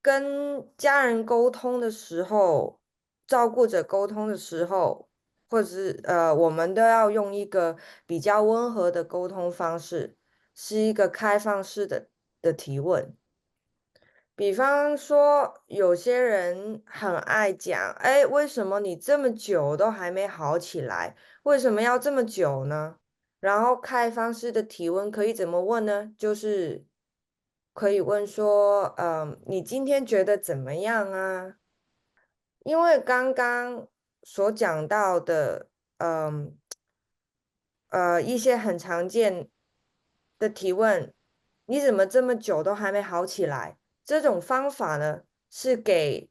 Speaker 3: 跟家人沟通的时候，照顾者沟通的时候，或者是我们都要用一个比较温和的沟通方式，是一个开放式的提问。比方说，有些人很爱讲，哎，为什么你这么久都还没好起来？为什么要这么久呢？然后开放式的提问可以怎么问呢？就是可以问说，你今天觉得怎么样啊？因为刚刚所讲到的，一些很常见的提问，你怎么这么久都还没好起来？这种方法呢，是给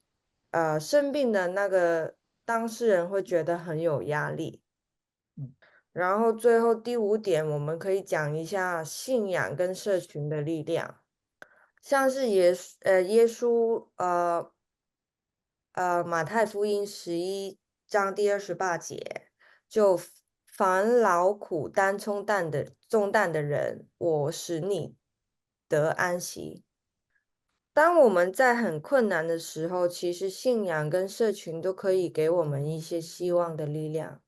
Speaker 3: 生病的那个当事人会觉得很有压力。然后最后第5点，我们可以讲一下信仰跟社群的力量，像是耶稣马太福音11章第28节，就凡劳苦担重担的人，我使你得安息。当我们在很困难的时候，其实信仰跟社群都可以给我们一些希望的力量，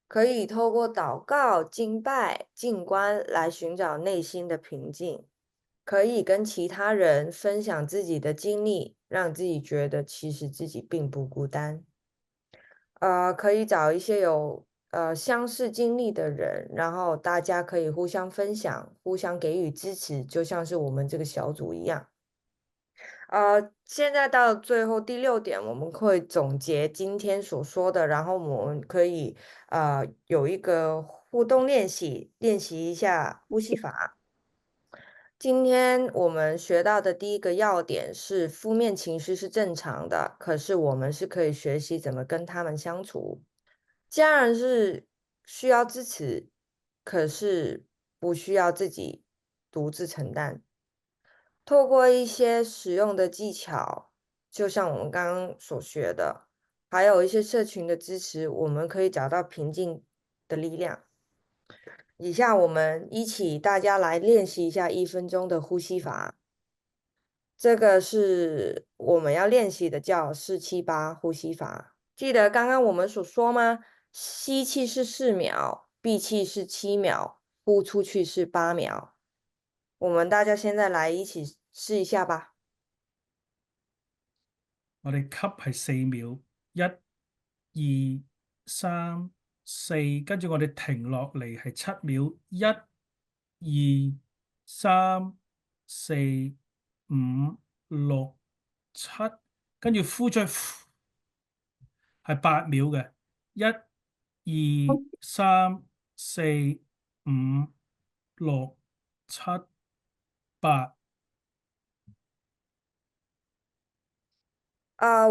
Speaker 3: 可以透过祷告、敬拜、静观来寻找内心的平静。可以跟其他人分享自己的经历，让自己觉得其实自己并不孤单。可以找一些有相似经历的人，然后大家可以互相分享，互相给予支持，就像是我们这个小组一样。现在到最后第6点，我们会总结今天所说的，然后我们可以有一个互动练习，练习一下呼吸法。今天我们学到的第1个要点是，负面情绪是正常的，可是我们是可以学习怎么跟他们相处。家人是需要支持，可是不需要自己独自承担。透过一些实用的技巧，就像我们刚刚所学的，还有一些社群的支持，我们可以找到平静的力量。以下我们一起大家来练习一下1分钟的呼吸法。这个是我们要练习的，叫478呼吸法。记得刚刚我们所说吗？吸气是4秒，闭气是7秒，呼出去是8秒。我们大家現在來一起試一下吧。
Speaker 1: 我哋吸係4秒，1、2、3、4，跟住我哋停落嚟係7秒，1、2、3、4、5、6、7，跟住呼出去係8秒嘅，1、2、3、4、5、6、7、8。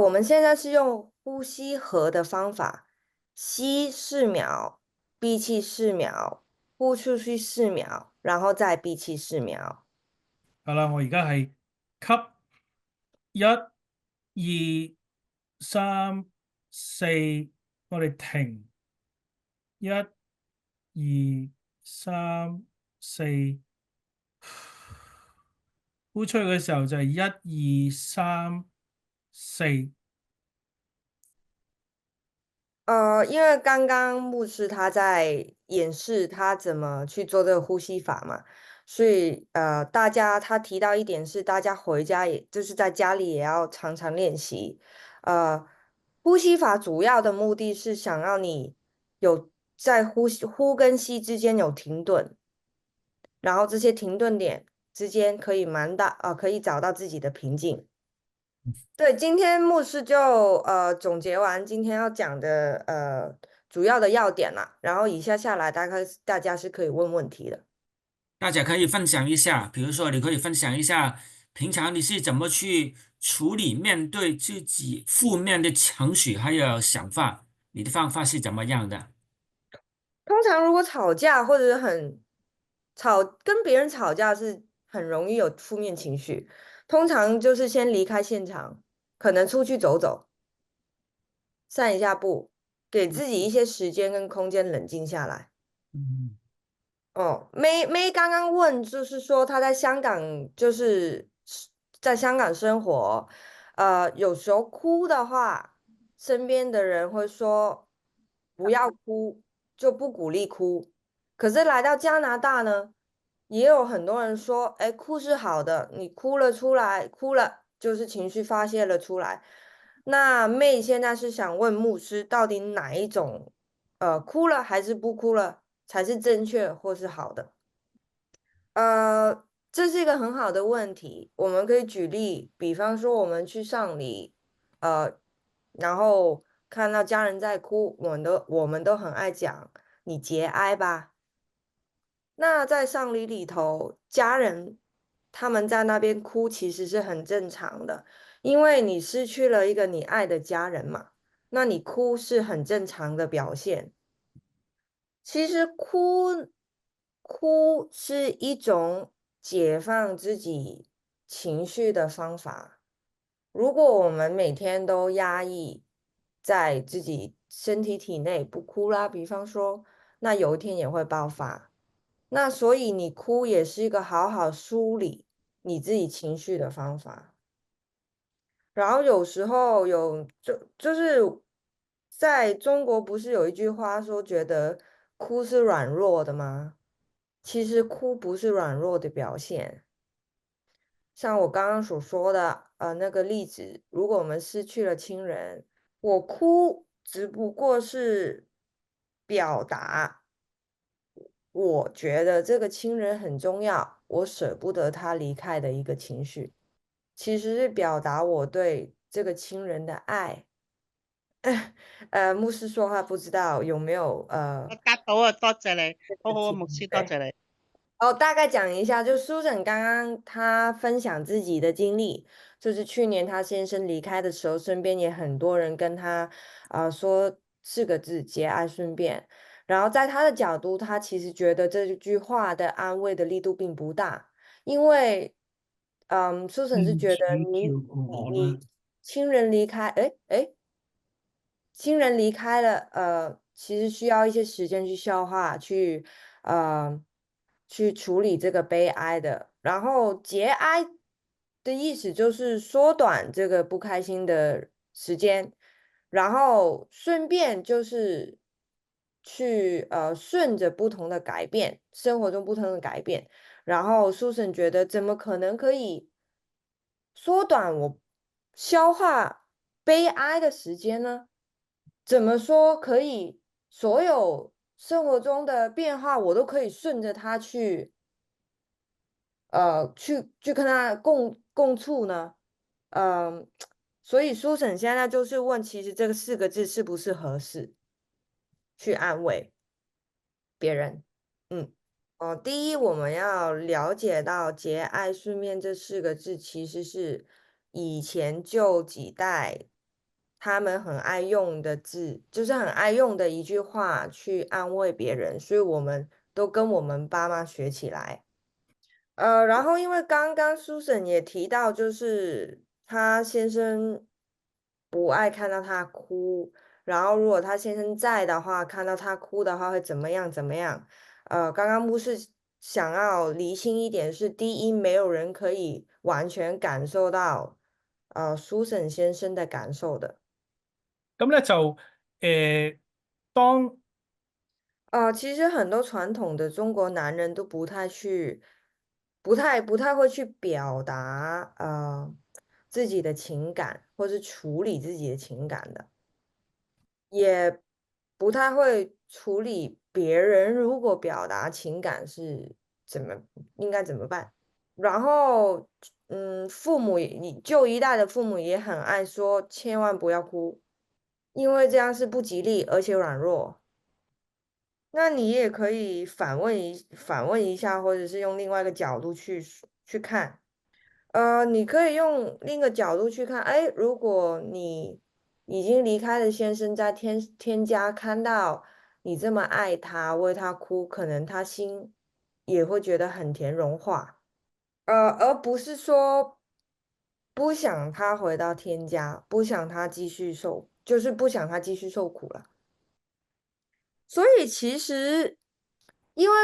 Speaker 3: 我们现在是用呼吸合的方法，吸4秒，闭气4秒，呼出去4秒，然後再閉氣4秒。
Speaker 1: 好啦，我而家係吸1、2、3、4，我哋停1、2、3、4，呼出去嘅時候就係1、2、3、4。
Speaker 3: 因為剛剛牧師他在演示他怎麼去做這個呼吸法嘛，所以大家他提到一點是，大家回家也就是在家裡也要常常練習。呼吸法主要的目的是想要你有在呼跟吸之間有停頓，然後這些停頓點之間可以可以找到自己的平靜。對，今天牧師就總結完今天要講的主要的要點啦，然後以下來大家是可以問問題的。
Speaker 2: 大家可以分享一下，比如說你可以分享一下，平常你是怎麼去處理面對自己負面的情緒還有想法，你的方法是怎麼樣的？
Speaker 3: 通常如果吵架或者跟別人吵架是很容易有負面情緒，通常就是先離開現場，可能出去走走，散一下步，給自己一些時間跟空間冷靜下來。哦，May 刚刚问，就是说他在香港，就是在香港生活，有时候哭的话，身边的人会说不要哭，就不鼓励哭。可是来到加拿大呢，也有很多人说，哎，哭是好的，你哭了出来，哭了就是情绪发泄了出来。那妹现在是想问牧师，到底哪一种，哭了还是不哭了才是正确或是好的？这是一个很好的问题。我们可以举例，比方说我们去丧礼，然后看到家人在哭，我们都很爱讲你节哀吧。那在丧礼里头，家人他们在那边哭，其实是很正常的，因为你失去了一个你爱的家人嘛，那你哭是很正常的表现。其实哭是一种解放自己情绪的方法。如果我们每天都压抑在自己身体体内不哭啦，比方说，那有一天也会爆发。那所以你哭也是一个好好梳理你自己情绪的方法。然后有时候就是在中国不是有一句话说，觉得哭是软弱的吗？其实哭不是软弱的表现。像我刚刚所说的，那个例子，如果我们失去了亲人，我哭只不过是表达，我觉得这个亲人很重要，我舍不得他离开的一个情緒，其實是表達我對這個親人的愛。牧師說話不知道有沒有
Speaker 4: 我答到啊，多謝你，好好啊，牧師，多謝你。
Speaker 3: 哦，大概講一下，就 Susan 剛剛她分享自己的經歷，就是去年她先生離開的時候，身邊也很多人跟她說4個字節哀順變。然後在她的角度，她其實覺得這句話的安慰的力度並不大，因為Susan 是覺得你親人離開，親人離開了，其實需要一些時間去消化，去處理這個悲哀的。然後節哀的意思就是縮短這個不開心的時間，然後順便就是去順着不同的改變，生活中不同的改變。然後 Susan 覺得怎麼可能可以縮短我消化悲哀的時間呢？怎麼說可以所有生活中的變化，我都可以順着它去跟他共處呢？所以蘇沈現在就是問，其實這個4個字是不是合適去安慰別人？第一，我們要了解到節哀順變這4個字其實是以前舊幾代他們很愛用的字，就是很愛用的一句話去安慰別人，所以我們都跟我們爸媽學起來。然後因為剛剛 Susan 也提到，就是他先生不愛看到他哭，然後如果他先生在的話，看到他哭的話會怎麼樣怎麼樣。剛剛牧師想要釐清一點是，第一，沒有人可以完全感受到Susan 先生的感受的。
Speaker 1: 咁咧就
Speaker 3: 其實很多傳統的中國男人都不太會去表達自己的情感，或是處理自己的情感的，也不太會處理別人如果表達情感是應該怎麼辦。然後父母舊一代的父母也很愛說千萬不要哭，因為這樣是不吉利而且軟弱。那你也可以反問一下，或者是用另外一個角度去看。你可以用另一個角度去看，如果你已經離開的先生在天家看到你這麼愛他，為他哭，可能他心也會覺得很甜融化，而不是說不想他回到天家，不想他繼續受苦了。所以其實因為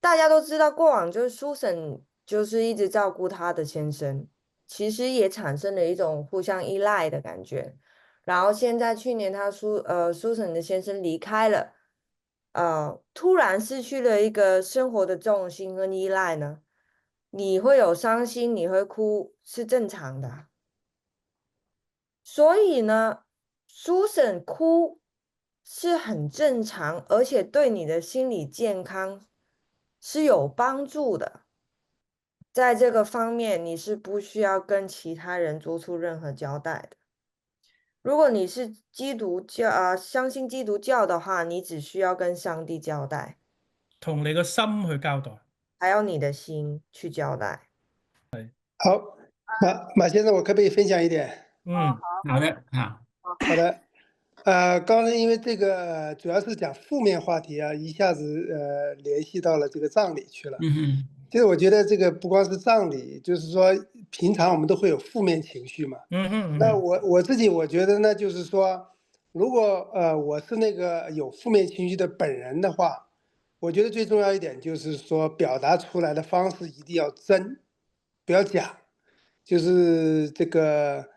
Speaker 3: 大家都知道，過往就是 Susan 就是一直照顧她的先生，其實也產生了一種互相依賴的感覺。然後現在去年Susan 的先生離開了，突然失去了一個生活的重心跟依賴呢，你會有傷心，你會哭，是正常的。所以呢，Susan 哭是很正常，而且對你的心理健康是有幫助的。在這個方面，你是不需要跟其他人做出任何交代的。如果你是基督教相信基督教的話，你只需要跟上帝交代，
Speaker 1: 同你個心去交代，
Speaker 3: 還有你的心去交代。
Speaker 10: 好，馬先生，我可不可以分享一點？
Speaker 2: 好的，
Speaker 10: 好的。剛才因為這個主要是講負面話題啊，一下子聯繫到了這個葬禮去了。其實我覺得這個不光是葬禮，就是說平常我們都會有負面情緒嘛。那我自己我覺得呢，就是說，如果我是那個有負面情緒的本人的話，我覺得最重要一點就是說表達出來的方式一定要真，不要假。就是這個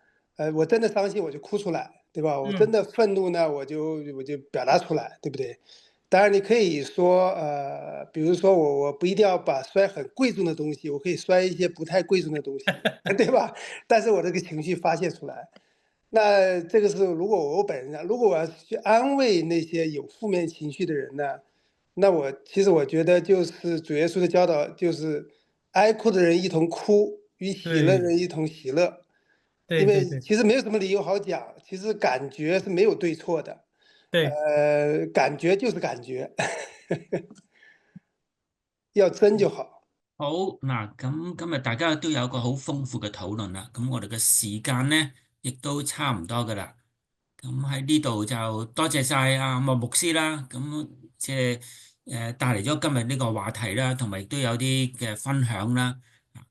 Speaker 10: 我真的傷心我就哭出來，對吧？我真的憤怒呢，我就表達出來，對不對？當然你可以說比如說我不一定要摔很貴重的東西，我可以摔一些不太貴重的東西，對吧？但是我這個情緒發洩出來，那這個是如果我本人，如果我要去安慰那些有負面情緒的人呢，那其實我覺得就是主耶穌的教導，就是哀哭的人一同哭，與喜樂的人一同喜樂。因為其實沒有什麼理由好講，其實感覺是沒有對錯的。感覺就是感覺，要真就好。
Speaker 2: 好嗱，咁今日大家都有一個好豐富嘅討論啦，咁我哋嘅時間咧亦都差唔多噶啦。咁喺呢度就多謝晒阿莫牧師啦，咁即係帶嚟咗今日呢個話題啦，同埋亦都有啲嘅分享啦。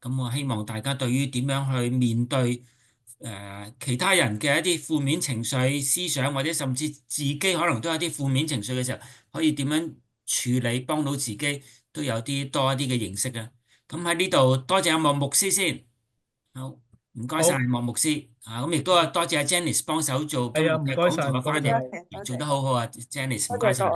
Speaker 2: 咁我希望大家對於點樣去面對其他人嘅一啲負面情緒、思想，或者甚至自己可能都有啲負面情緒嘅時候，可以點樣處理，幫到自己都有多一啲嘅認識啊！咁喺呢度多謝阿莫牧師先，好唔該晒莫牧師啊！咁亦都多謝阿 Janice 幫手做今日嘅講座嘅翻譯，做得好好啊，Janice 唔該晒。